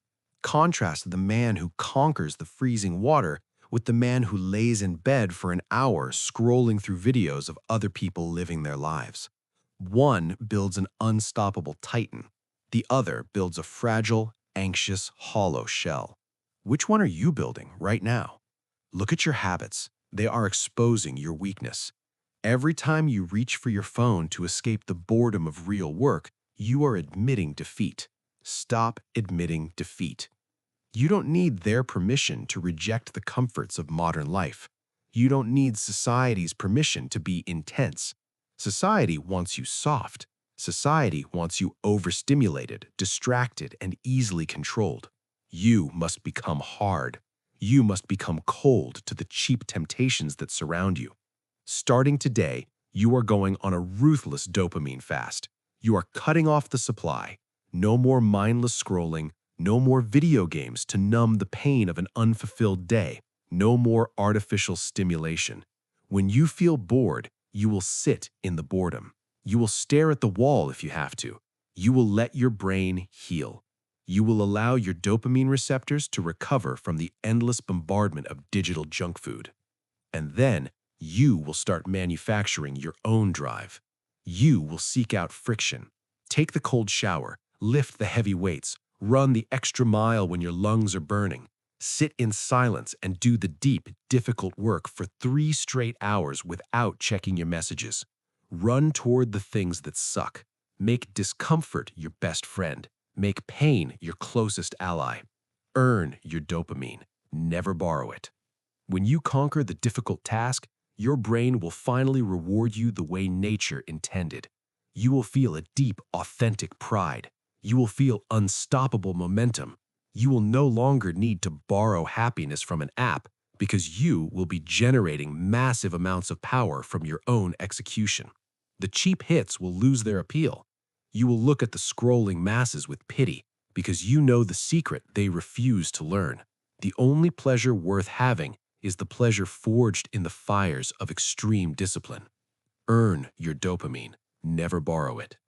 Contrast the man who conquers the freezing water with the man who lays in bed for an hour scrolling through videos of other people living their lives. One builds an unstoppable titan. The other builds a fragile, anxious, hollow shell. Which one are you building right now? Look at your habits. They are exposing your weakness. Every time you reach for your phone to escape the boredom of real work, you are admitting defeat. Stop admitting defeat. You don't need their permission to reject the comforts of modern life. You don't need society's permission to be intense. Society wants you soft. Society wants you overstimulated, distracted, and easily controlled. You must become hard. You must become cold to the cheap temptations that surround you. Starting today, you are going on a ruthless dopamine fast. You are cutting off the supply. No more mindless scrolling, no more video games to numb the pain of an unfulfilled day, no more artificial stimulation. When you feel bored, you will sit in the boredom. You will stare at the wall if you have to. You will let your brain heal. You will allow your dopamine receptors to recover from the endless bombardment of digital junk food. And then you will start manufacturing your own drive. You will seek out friction. Take the cold shower, lift the heavy weights, run the extra mile when your lungs are burning. Sit in silence and do the deep, difficult work for 3 straight hours without checking your messages. Run toward the things that suck. Make discomfort your best friend. Make pain your closest ally. Earn your dopamine. Never borrow it. When you conquer the difficult task, your brain will finally reward you the way nature intended. You will feel a deep, authentic pride. You will feel unstoppable momentum. You will no longer need to borrow happiness from an app because you will be generating massive amounts of power from your own execution. The cheap hits will lose their appeal. You will look at the scrolling masses with pity because you know the secret they refuse to learn. The only pleasure worth having is the pleasure forged in the fires of extreme discipline. Earn your dopamine. Never borrow it.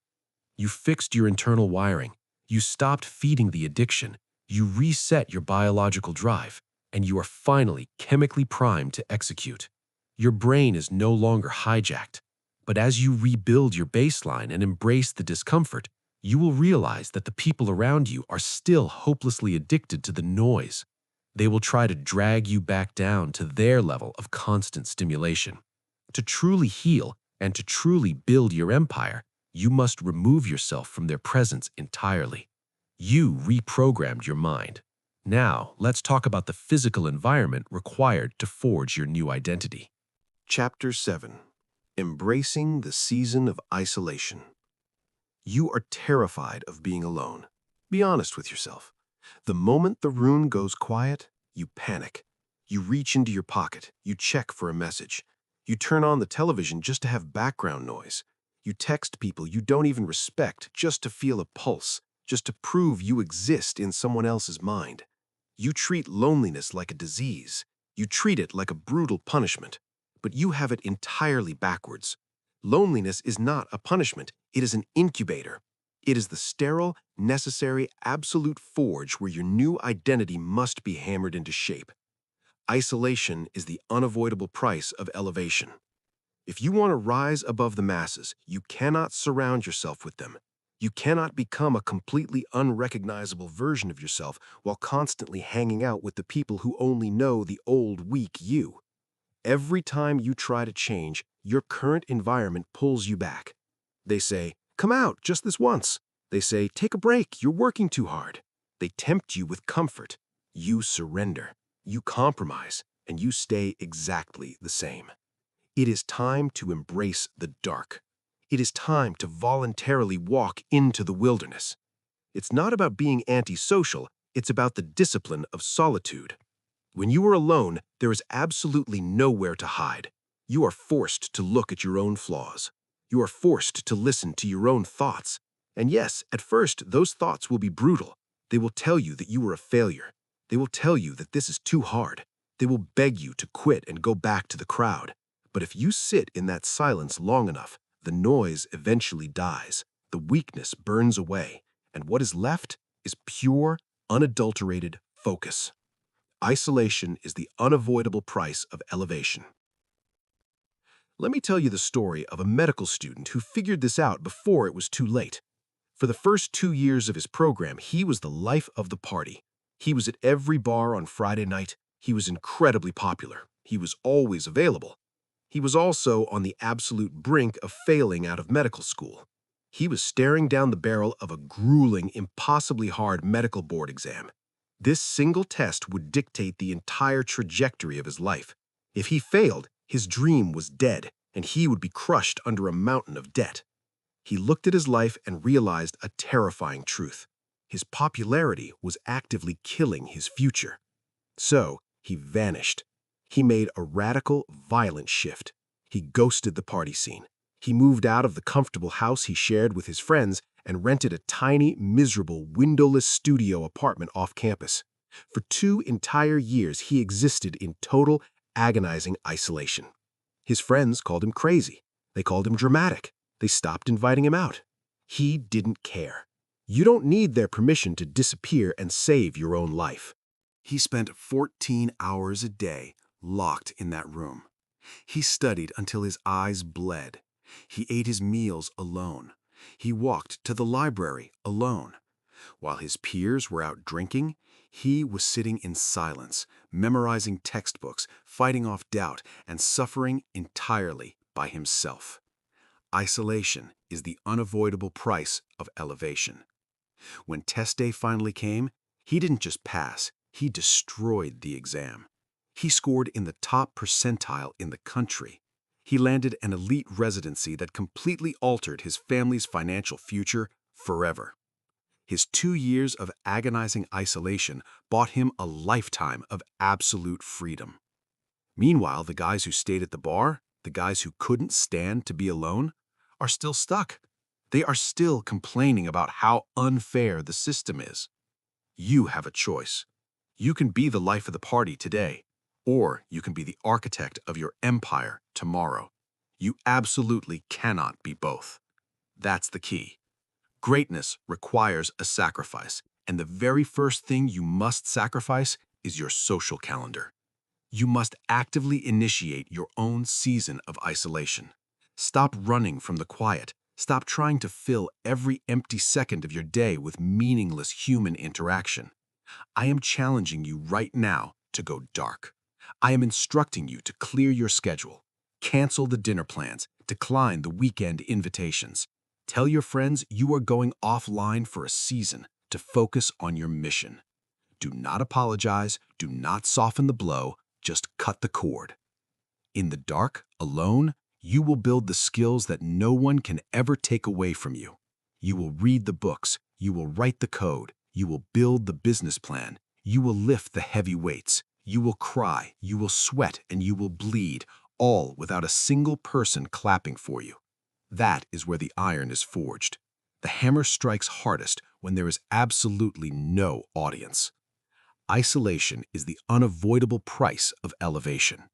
You fixed your internal wiring. You stopped feeding the addiction. You reset your biological drive, and you are finally chemically primed to execute. Your brain is no longer hijacked. But as you rebuild your baseline and embrace the discomfort, you will realize that the people around you are still hopelessly addicted to the noise. They will try to drag you back down to their level of constant stimulation. To truly heal and to truly build your empire, you must remove yourself from their presence entirely. You reprogrammed your mind. Now, let's talk about the physical environment required to forge your new identity. Chapter 7. Embracing the Season of Isolation. You are terrified of being alone. Be honest with yourself. The moment the room goes quiet, you panic. You reach into your pocket. You check for a message. You turn on the television just to have background noise. You text people you don't even respect just to feel a pulse, just to prove you exist in someone else's mind. You treat loneliness like a disease. You treat it like a brutal punishment. But you have it entirely backwards. Loneliness is not a punishment. It is an incubator. It is the sterile, necessary, absolute forge where your new identity must be hammered into shape. Isolation is the unavoidable price of elevation. If you want to rise above the masses, you cannot surround yourself with them. You cannot become a completely unrecognizable version of yourself while constantly hanging out with the people who only know the old, weak you. Every time you try to change, your current environment pulls you back. They say, "Come out just this once." They say, "Take a break, you're working too hard." They tempt you with comfort. You surrender. You compromise, and you stay exactly the same. It is time to embrace the dark. It is time to voluntarily walk into the wilderness. It's not about being antisocial, it's about the discipline of solitude. When you are alone, there is absolutely nowhere to hide. You are forced to look at your own flaws. You are forced to listen to your own thoughts. And yes, at first, those thoughts will be brutal. They will tell you that you are a failure. They will tell you that this is too hard. They will beg you to quit and go back to the crowd. But if you sit in that silence long enough, the noise eventually dies, the weakness burns away, and what is left is pure, unadulterated focus. Isolation is the unavoidable price of elevation. Let me tell you the story of a medical student who figured this out before it was too late. For the first 2 years of his program, he was the life of the party. He was at every bar on Friday night. He was incredibly popular. He was always available. He was also on the absolute brink of failing out of medical school. He was staring down the barrel of a grueling, impossibly hard medical board exam. This single test would dictate the entire trajectory of his life. If he failed, his dream was dead, and he would be crushed under a mountain of debt. He looked at his life and realized a terrifying truth. His popularity was actively killing his future. So, he vanished. He made a radical, violent shift. He ghosted the party scene. He moved out of the comfortable house he shared with his friends and rented a tiny, miserable, windowless studio apartment off campus. For 2 entire years, he existed in total, agonizing isolation. His friends called him crazy. They called him dramatic. They stopped inviting him out. He didn't care. You don't need their permission to disappear and save your own life. He spent 14 hours a day locked in that room. He studied until his eyes bled. He ate his meals alone. He walked to the library alone. While his peers were out drinking, he was sitting in silence, memorizing textbooks, fighting off doubt, and suffering entirely by himself. Isolation is the unavoidable price of elevation. When test day finally came, he didn't just pass, he destroyed the exam. He scored in the top percentile in the country. He landed an elite residency that completely altered his family's financial future forever. His 2 years of agonizing isolation bought him a lifetime of absolute freedom. Meanwhile, the guys who stayed at the bar, the guys who couldn't stand to be alone, are still stuck. They are still complaining about how unfair the system is. You have a choice. You can be the life of the party today, or you can be the architect of your empire tomorrow. You absolutely cannot be both. That's the key. Greatness requires a sacrifice, and the very first thing you must sacrifice is your social calendar. You must actively initiate your own season of isolation. Stop running from the quiet. Stop trying to fill every empty second of your day with meaningless human interaction. I am challenging you right now to go dark. I am instructing you to clear your schedule, cancel the dinner plans, decline the weekend invitations. Tell your friends you are going offline for a season to focus on your mission. Do not apologize, do not soften the blow, just cut the cord. In the dark, alone, you will build the skills that no one can ever take away from you. You will read the books, you will write the code, you will build the business plan, you will lift the heavy weights, you will cry, you will sweat, and you will bleed, all without a single person clapping for you. That is where the iron is forged. The hammer strikes hardest when there is absolutely no audience. Isolation is the unavoidable price of elevation.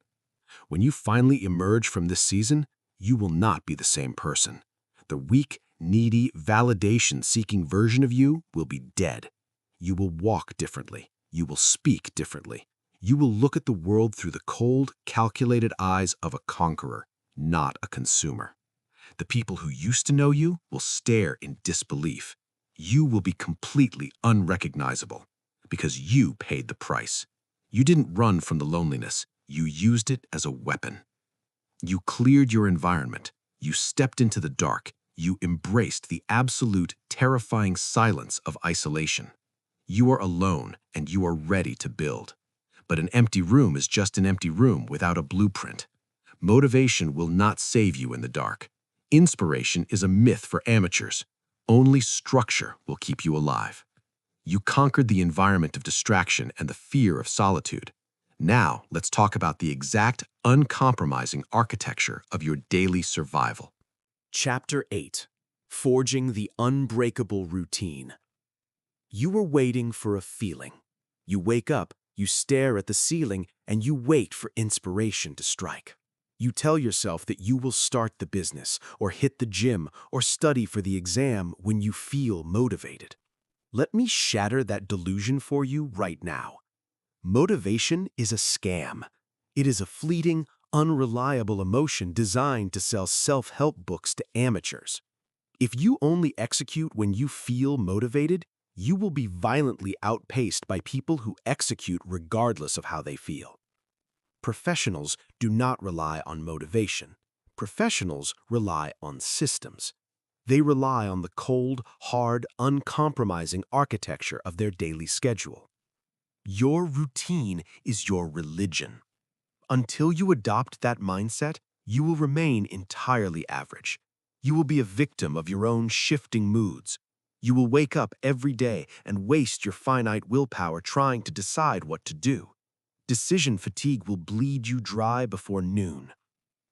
When you finally emerge from this season, you will not be the same person. The weak, needy, validation-seeking version of you will be dead. You will walk differently. You will speak differently. You will look at the world through the cold, calculated eyes of a conqueror, not a consumer. The people who used to know you will stare in disbelief. You will be completely unrecognizable because you paid the price. You didn't run from the loneliness. You used it as a weapon. You cleared your environment. You stepped into the dark. You embraced the absolute, terrifying silence of isolation. You are alone and you are ready to build. But an empty room is just an empty room without a blueprint. Motivation will not save you in the dark. Inspiration is a myth for amateurs. Only structure will keep you alive. You conquered the environment of distraction and the fear of solitude. Now, let's talk about the exact, uncompromising architecture of your daily survival. Chapter 8. Forging the Unbreakable Routine. You are waiting for a feeling. You wake up, you stare at the ceiling, and you wait for inspiration to strike. You tell yourself that you will start the business, or hit the gym, or study for the exam when you feel motivated. Let me shatter that delusion for you right now. Motivation is a scam. It is a fleeting, unreliable emotion designed to sell self-help books to amateurs. If you only execute when you feel motivated, you will be violently outpaced by people who execute regardless of how they feel. Professionals do not rely on motivation. Professionals rely on systems. They rely on the cold, hard, uncompromising architecture of their daily schedule. Your routine is your religion. Until you adopt that mindset, you will remain entirely average. You will be a victim of your own shifting moods. You will wake up every day and waste your finite willpower trying to decide what to do. Decision fatigue will bleed you dry before noon.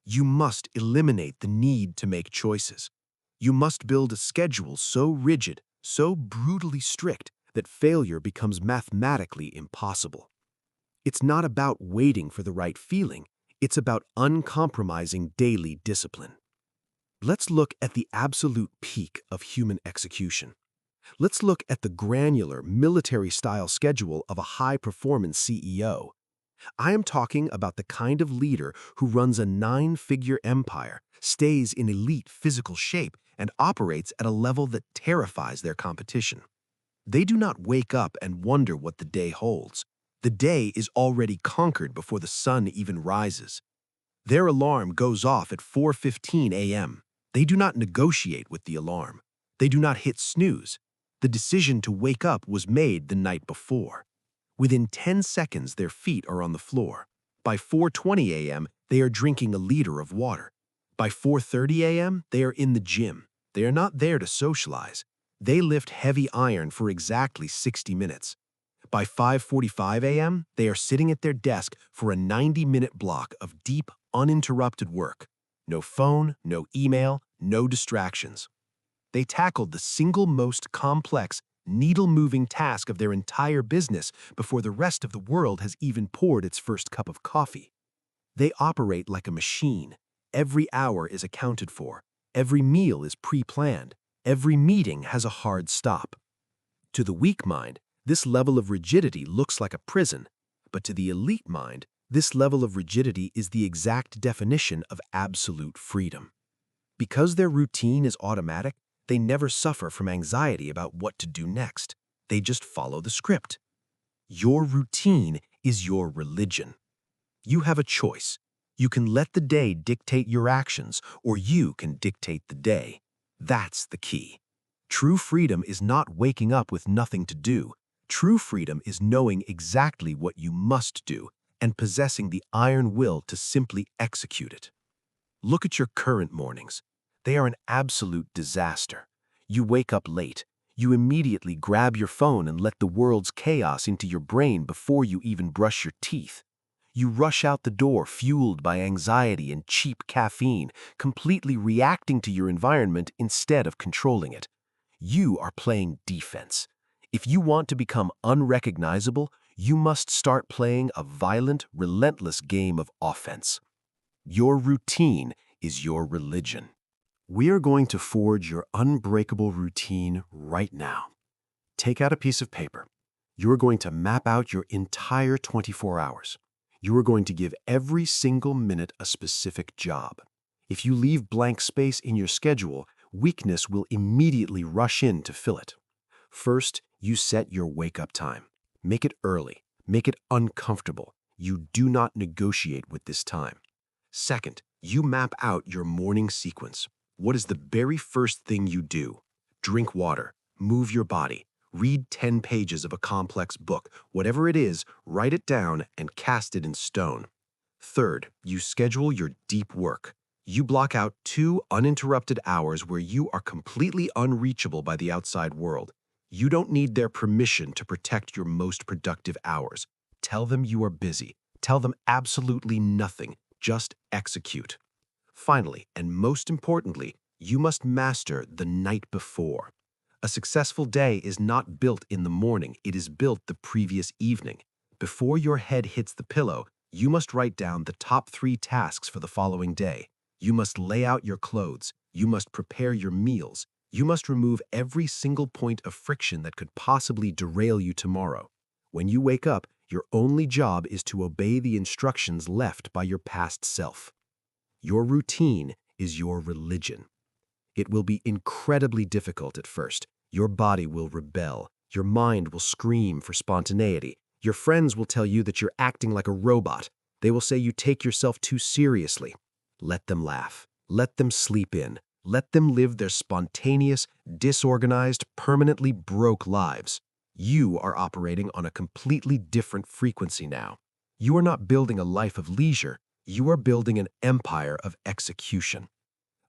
You must eliminate the need to make choices. You must build a schedule so rigid, so brutally strict, that failure becomes mathematically impossible. It's not about waiting for the right feeling. It's about uncompromising daily discipline. Let's look at the absolute peak of human execution. Let's look at the granular, military-style schedule of a high-performance CEO. I am talking about the kind of leader who runs a 9-figure empire, stays in elite physical shape, and operates at a level that terrifies their competition. They do not wake up and wonder what the day holds. The day is already conquered before the sun even rises. Their alarm goes off at 4:15 a.m. They do not negotiate with the alarm. They do not hit snooze. The decision to wake up was made the night before. Within 10 seconds, their feet are on the floor. By 4:20 a.m., they are drinking a liter of water. By 4:30 a.m., they are in the gym. They are not there to socialize. They lift heavy iron for exactly 60 minutes. By 5:45 a.m., they are sitting at their desk for a 90-minute block of deep, uninterrupted work. No phone, no email, no distractions. They tackled the single most complex, needle-moving task of their entire business before the rest of the world has even poured its first cup of coffee. They operate like a machine. Every hour is accounted for. Every meal is pre-planned. Every meeting has a hard stop. To the weak mind, this level of rigidity looks like a prison, but to the elite mind, this level of rigidity is the exact definition of absolute freedom. Because their routine is automatic, they never suffer from anxiety about what to do next. They just follow the script. Your routine is your religion. You have a choice. You can let the day dictate your actions, or you can dictate the day. That's the key. True freedom is not waking up with nothing to do. True freedom is knowing exactly what you must do and possessing the iron will to simply execute it. Look at your current mornings. They are an absolute disaster. You wake up late. You immediately grab your phone and let the world's chaos into your brain before you even brush your teeth. You rush out the door fueled by anxiety and cheap caffeine, completely reacting to your environment instead of controlling it. You are playing defense. If you want to become unrecognizable, you must start playing a violent, relentless game of offense. Your routine is your religion. We are going to forge your unbreakable routine right now. Take out a piece of paper. You are going to map out your entire 24 hours. You are going to give every single minute a specific job. If you leave blank space in your schedule, weakness will immediately rush in to fill it. First, you set your wake-up time. Make it early. Make it uncomfortable. You do not negotiate with this time. Second, you map out your morning sequence. What is the very first thing you do? Drink water, move your body, read 10 pages of a complex book. Whatever it is, write it down and cast it in stone. Third, you schedule your deep work. You block out 2 uninterrupted hours where you are completely unreachable by the outside world. You don't need their permission to protect your most productive hours. Tell them you are busy. Tell them absolutely nothing. Just execute. Finally, and most importantly, you must master the night before. A successful day is not built in the morning, it is built the previous evening. Before your head hits the pillow, you must write down the top 3 tasks for the following day. You must lay out your clothes. You must prepare your meals. You must remove every single point of friction that could possibly derail you tomorrow. When you wake up, your only job is to obey the instructions left by your past self. Your routine is your religion. It will be incredibly difficult at first. Your body will rebel. Your mind will scream for spontaneity. Your friends will tell you that you're acting like a robot. They will say you take yourself too seriously. Let them laugh. Let them sleep in. Let them live their spontaneous, disorganized, permanently broke lives. You are operating on a completely different frequency now. You are not building a life of leisure. You are building an empire of execution.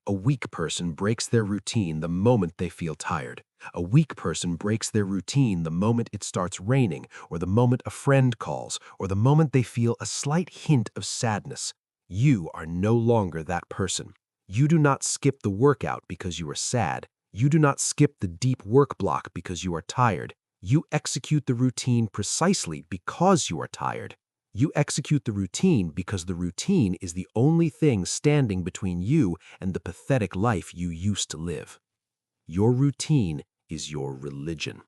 A weak person breaks their routine the moment they feel tired. A weak person breaks their routine the moment it starts raining, or the moment a friend calls, or the moment they feel a slight hint of sadness. You are no longer that person. You do not skip the workout because you are sad. You do not skip the deep work block because you are tired. You execute the routine precisely because you are tired. You execute the routine because the routine is the only thing standing between you and the pathetic life you used to live. Your routine is your religion.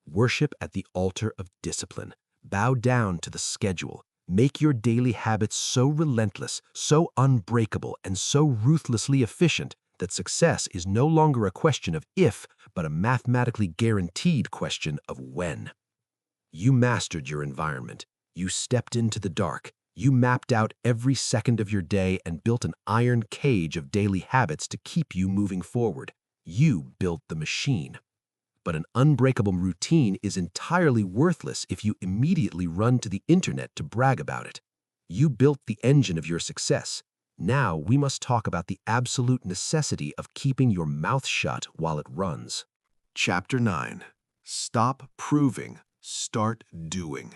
Worship at the altar of discipline. Bow down to the schedule. Make your daily habits so relentless, so unbreakable, and so ruthlessly efficient that success is no longer a question of if, but a mathematically guaranteed question of when. You mastered your environment. You stepped into the dark. You mapped out every second of your day and built an iron cage of daily habits to keep you moving forward. You built the machine. But an unbreakable routine is entirely worthless if you immediately run to the internet to brag about it. You built the engine of your success. Now we must talk about the absolute necessity of keeping your mouth shut while it runs. Chapter 9. Stop proving, start doing.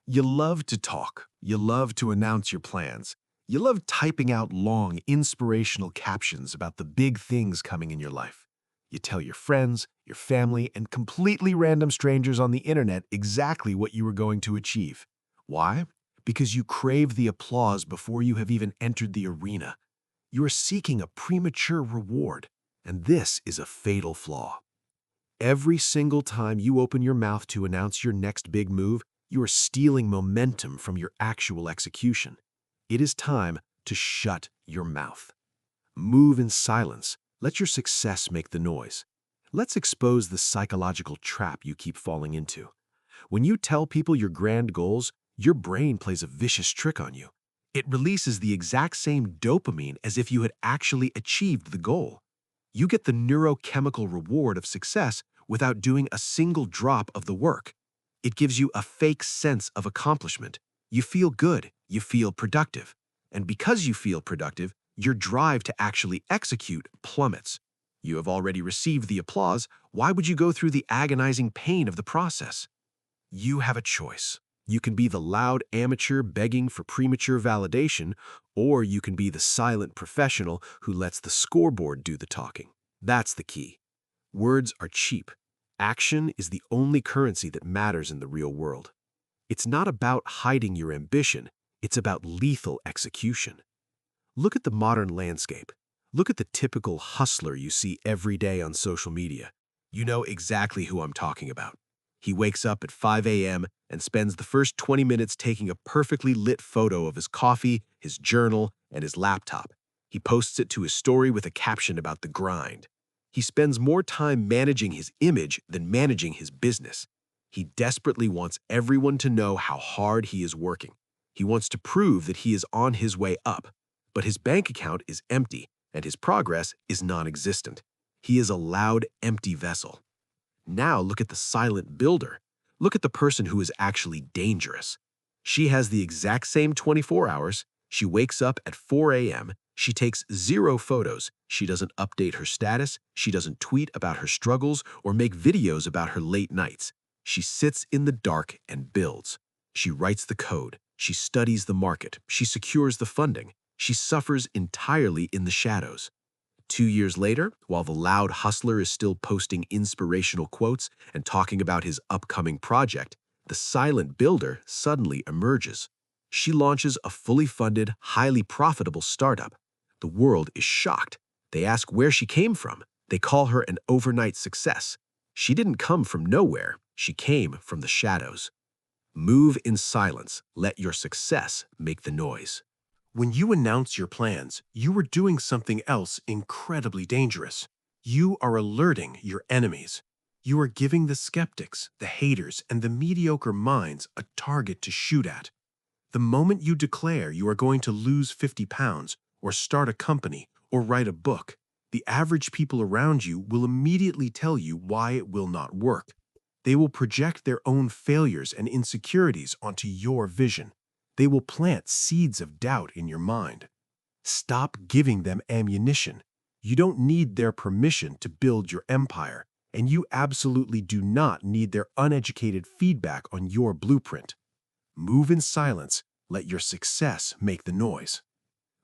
You love to talk. You love to announce your plans. You love typing out long, inspirational captions about the big things coming in your life. You tell your friends, your family, and completely random strangers on the internet exactly what you are going to achieve. Why? Because you crave the applause before you have even entered the arena. You are seeking a premature reward, and this is a fatal flaw. Every single time you open your mouth to announce your next big move, you are stealing momentum from your actual execution. It is time to shut your mouth. Move in silence. Let your success make the noise. Let's expose the psychological trap you keep falling into. When you tell people your grand goals, your brain plays a vicious trick on you. It releases the exact same dopamine as if you had actually achieved the goal. You get the neurochemical reward of success without doing a single drop of the work. It gives you a fake sense of accomplishment. You feel good, you feel productive. And because you feel productive, your drive to actually execute plummets. You have already received the applause. Why would you go through the agonizing pain of the process? You have a choice. You can be the loud amateur begging for premature validation, or you can be the silent professional who lets the scoreboard do the talking. That's the key. Words are cheap. Action is the only currency that matters in the real world. It's not about hiding your ambition. It's about lethal execution. Look at the modern landscape. Look at the typical hustler you see every day on social media. You know exactly who I'm talking about. He wakes up at 5 a.m. and spends the first 20 minutes taking a perfectly lit photo of his coffee, his journal, and his laptop. He posts it to his story with a caption about the grind. He spends more time managing his image than managing his business. He desperately wants everyone to know how hard he is working. He wants to prove that he is on his way up. But his bank account is empty, and his progress is non-existent. He is a loud, empty vessel. Now look at the silent builder. Look at the person who is actually dangerous. She has the exact same 24 hours. She wakes up at 4 a.m. She takes 0 photos. She doesn't update her status. She doesn't tweet about her struggles or make videos about her late nights. She sits in the dark and builds. She writes the code. She studies the market. She secures the funding. She suffers entirely in the shadows. 2 years later, while the loud hustler is still posting inspirational quotes and talking about his upcoming project, the silent builder suddenly emerges. She launches a fully funded, highly profitable startup. The world is shocked. They ask where she came from. They call her an overnight success. She didn't come from nowhere. She came from the shadows. Move in silence. Let your success make the noise. When you announce your plans, you are doing something else incredibly dangerous. You are alerting your enemies. You are giving the skeptics, the haters, and the mediocre minds a target to shoot at. The moment you declare you are going to lose 50 pounds, or start a company, or write a book, the average people around you will immediately tell you why it will not work. They will project their own failures and insecurities onto your vision. They will plant seeds of doubt in your mind. Stop giving them ammunition. You don't need their permission to build your empire, and you absolutely do not need their uneducated feedback on your blueprint. Move in silence. Let your success make the noise.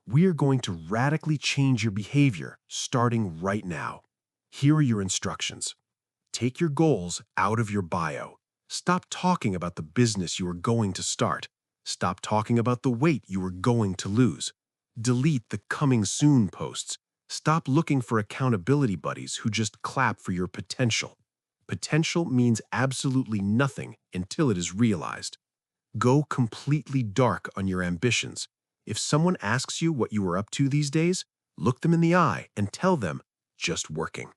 We are going to radically change your behavior starting right now. Here are your instructions. Take your goals out of your bio. Stop talking about the business you are going to start. Stop talking about the weight you are going to lose. Delete the coming soon posts. Stop looking for accountability buddies who just clap for your potential. Potential means absolutely nothing until it is realized. Go completely dark on your ambitions. If someone asks you what you are up to these days, look them in the eye and tell them, just working.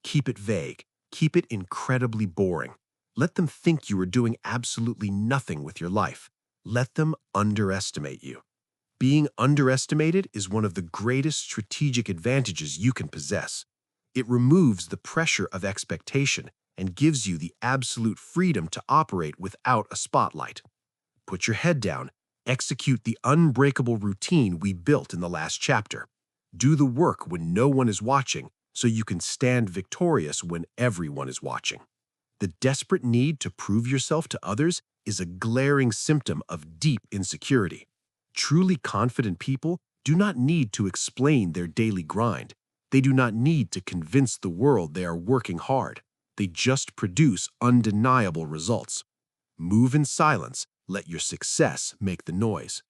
Keep it vague. Keep it incredibly boring. Let them think you are doing absolutely nothing with your life. Let them underestimate you. Being underestimated is one of the greatest strategic advantages you can possess. It removes the pressure of expectation and gives you the absolute freedom to operate without a spotlight. Put your head down. Execute the unbreakable routine we built in the last chapter. Do the work when no one is watching so you can stand victorious when everyone is watching. The desperate need to prove yourself to others is a glaring symptom of deep insecurity. Truly confident people do not need to explain their daily grind. They do not need to convince the world they are working hard. They just produce undeniable results. Move in silence. Let your success make the noise.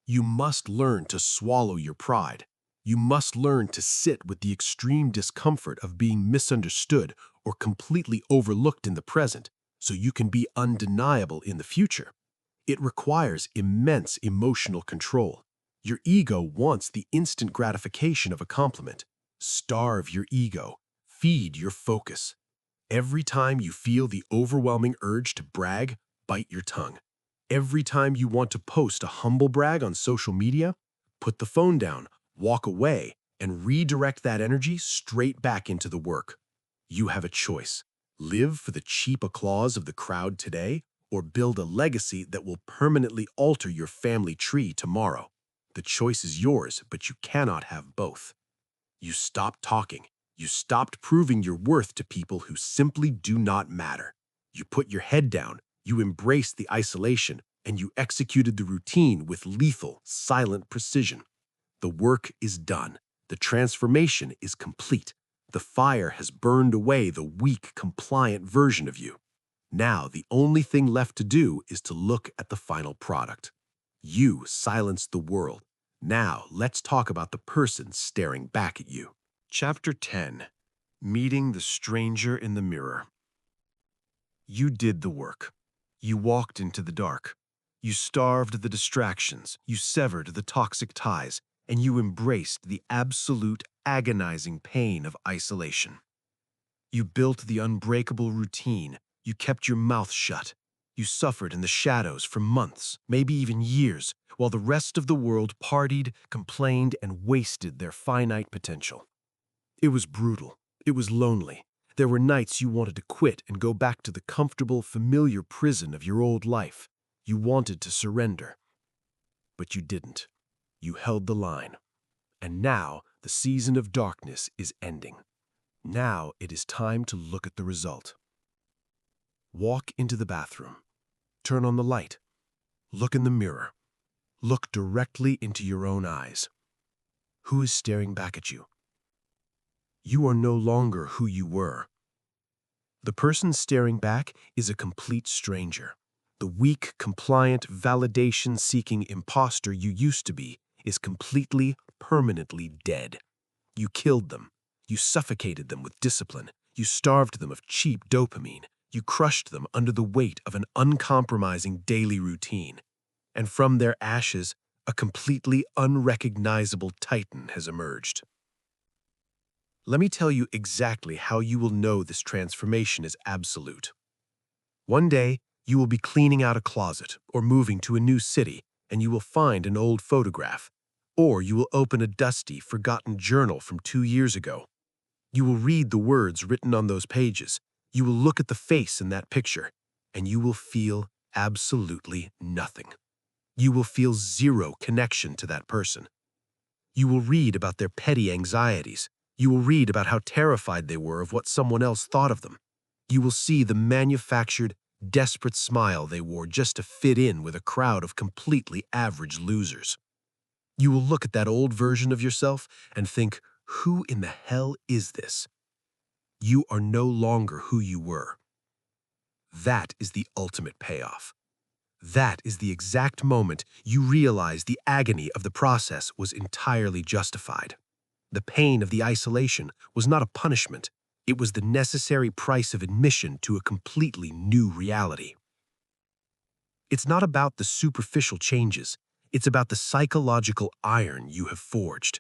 You must learn to swallow your pride. You must learn to sit with the extreme discomfort of being misunderstood or completely overlooked in the present so you can be undeniable in the future. It requires immense emotional control. Your ego wants the instant gratification of a compliment. Starve your ego. Feed your focus. Every time you feel the overwhelming urge to brag, bite your tongue. Every time you want to post a humble brag on social media, put the phone down, walk away, and redirect that energy straight back into the work. You have a choice. Live for the cheap applause of the crowd today, or build a legacy that will permanently alter your family tree tomorrow. The choice is yours, but you cannot have both. You stopped talking. You stopped proving your worth to people who simply do not matter. You put your head down, you embraced the isolation, and you executed the routine with lethal, silent precision. The work is done. The transformation is complete. The fire has burned away the weak, compliant version of you. Now, the only thing left to do is to look at the final product. You silenced the world. Now, let's talk about the person staring back at you. Chapter 10. Meeting the Stranger in the Mirror. You did the work. You walked into the dark. You starved the distractions. You severed the toxic ties. And you embraced the absolute, agonizing pain of isolation. You built the unbreakable routine. You kept your mouth shut. You suffered in the shadows for months, maybe even years, while the rest of the world partied, complained, and wasted their finite potential. It was brutal. It was lonely. There were nights you wanted to quit and go back to the comfortable, familiar prison of your old life. You wanted to surrender. But you didn't. You held the line. And now the season of darkness is ending. Now it is time to look at the result. Walk into the bathroom. Turn on the light. Look in the mirror. Look directly into your own eyes. Who is staring back at you? You are no longer who you were. The person staring back is a complete stranger. The weak, compliant, validation-seeking imposter you used to be is completely, permanently dead. You killed them. You suffocated them with discipline. You starved them of cheap dopamine. You crushed them under the weight of an uncompromising daily routine. And from their ashes, a completely unrecognizable titan has emerged. Let me tell you exactly how you will know this transformation is absolute. One day, you will be cleaning out a closet or moving to a new city, and you will find an old photograph. Or you will open a dusty, forgotten journal from 2 years ago. You will read the words written on those pages. You will look at the face in that picture, and you will feel absolutely nothing. You will feel zero connection to that person. You will read about their petty anxieties. You will read about how terrified they were of what someone else thought of them. You will see the manufactured, desperate smile they wore just to fit in with a crowd of completely average losers. You will look at that old version of yourself and think, who in the hell is this? You are no longer who you were. That is the ultimate payoff. That is the exact moment you realize the agony of the process was entirely justified. The pain of the isolation was not a punishment. It was the necessary price of admission to a completely new reality. It's not about the superficial changes. It's about the psychological iron you have forged.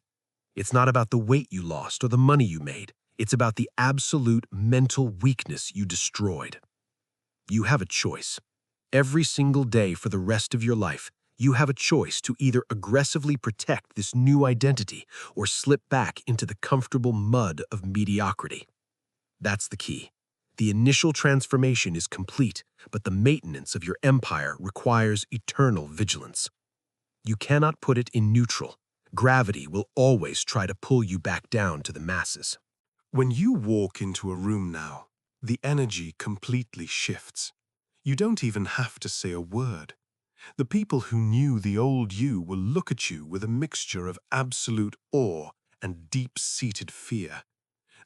It's not about the weight you lost or the money you made. It's about the absolute mental weakness you destroyed. You have a choice. Every single day for the rest of your life, you have a choice to either aggressively protect this new identity or slip back into the comfortable mud of mediocrity. That's the key. The initial transformation is complete, but the maintenance of your empire requires eternal vigilance. You cannot put it in neutral. Gravity will always try to pull you back down to the masses. When you walk into a room now, the energy completely shifts. You don't even have to say a word. The people who knew the old you will look at you with a mixture of absolute awe and deep-seated fear.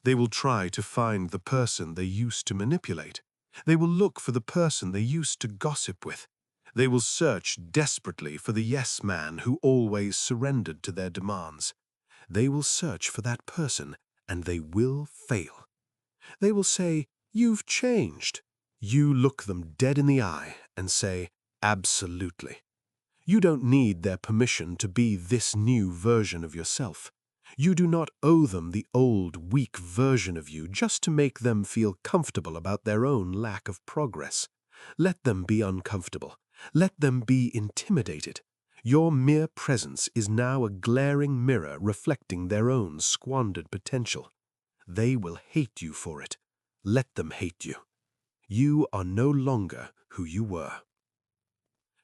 They will try to find the person they used to manipulate. They will look for the person they used to gossip with. They will search desperately for the yes man who always surrendered to their demands. They will search for that person, and they will fail. They will say, "You've changed." You look them dead in the eye and say, "Absolutely." You don't need their permission to be this new version of yourself. You do not owe them the old, weak version of you just to make them feel comfortable about their own lack of progress. Let them be uncomfortable. Let them be intimidated. Your mere presence is now a glaring mirror reflecting their own squandered potential. They will hate you for it. Let them hate you. You are no longer who you were.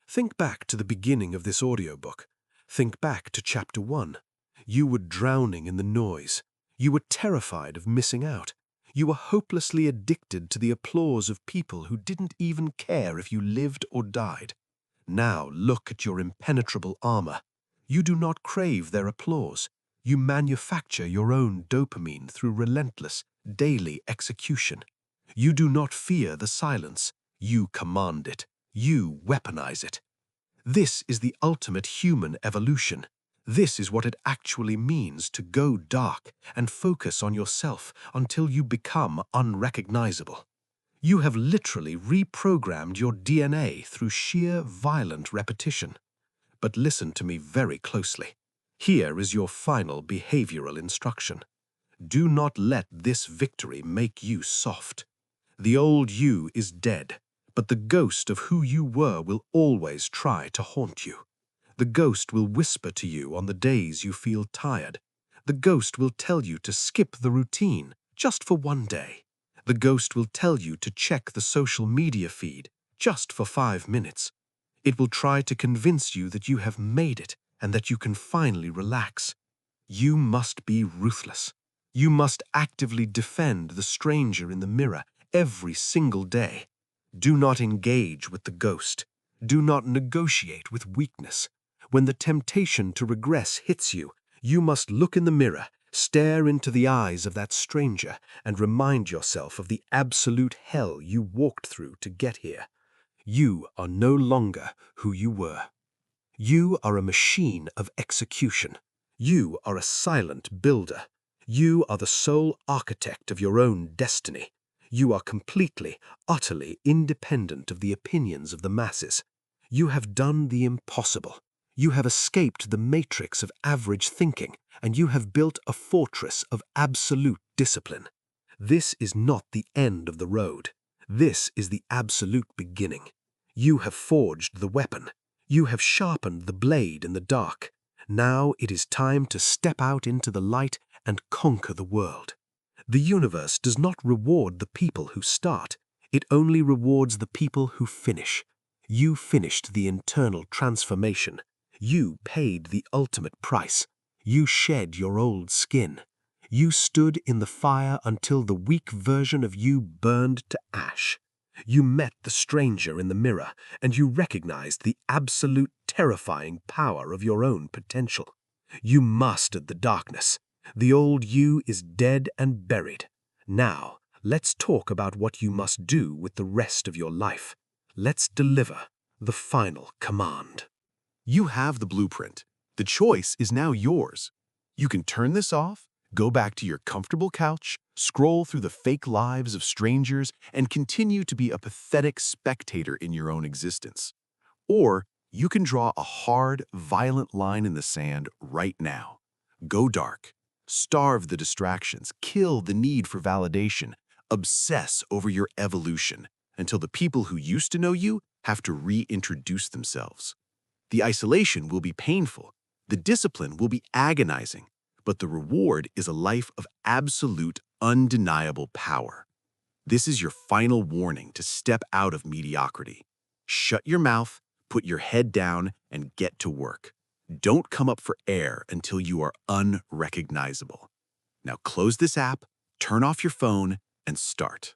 Think back to the beginning of this audiobook. Think back to Chapter 1. You were drowning in the noise. You were terrified of missing out. You were hopelessly addicted to the applause of people who didn't even care if you lived or died. Now look at your impenetrable armor. You do not crave their applause. You manufacture your own dopamine through relentless, daily execution. You do not fear the silence. You command it. You weaponize it. This is the ultimate human evolution. This is what it actually means to go dark and focus on yourself until you become unrecognizable. You have literally reprogrammed your DNA through sheer violent repetition. But listen to me very closely. Here is your final behavioral instruction. Do not let this victory make you soft. The old you is dead, but the ghost of who you were will always try to haunt you. The ghost will whisper to you on the days you feel tired. The ghost will tell you to skip the routine just for one day. The ghost will tell you to check the social media feed just for 5 minutes. It will try to convince you that you have made it and that you can finally relax. You must be ruthless. You must actively defend the stranger in the mirror every single day. Do not engage with the ghost. Do not negotiate with weakness. When the temptation to regress hits you, you must look in the mirror, stare into the eyes of that stranger, and remind yourself of the absolute hell you walked through to get here. You are no longer who you were. You are a machine of execution. You are a silent builder. You are the sole architect of your own destiny. You are completely, utterly independent of the opinions of the masses. You have done the impossible. You have escaped the matrix of average thinking, and you have built a fortress of absolute discipline. This is not the end of the road. This is the absolute beginning. You have forged the weapon. You have sharpened the blade in the dark. Now it is time to step out into the light and conquer the world. The universe does not reward the people who start. It only rewards the people who finish. You finished the internal transformation. You paid the ultimate price. You shed your old skin. You stood in the fire until the weak version of you burned to ash. You met the stranger in the mirror, and you recognized the absolute terrifying power of your own potential. You mastered the darkness. The old you is dead and buried. Now, let's talk about what you must do with the rest of your life. Let's deliver the final command. You have the blueprint. The choice is now yours. You can turn this off, go back to your comfortable couch, scroll through the fake lives of strangers, and continue to be a pathetic spectator in your own existence. Or you can draw a hard, violent line in the sand right now. Go dark. Starve the distractions. Kill the need for validation. Obsess over your evolution until the people who used to know you have to reintroduce themselves. The isolation will be painful. The discipline will be agonizing. But the reward is a life of absolute, undeniable power. This is your final warning to step out of mediocrity. Shut your mouth, put your head down, and get to work. Don't come up for air until you are unrecognizable. Now close this app, turn off your phone, and start.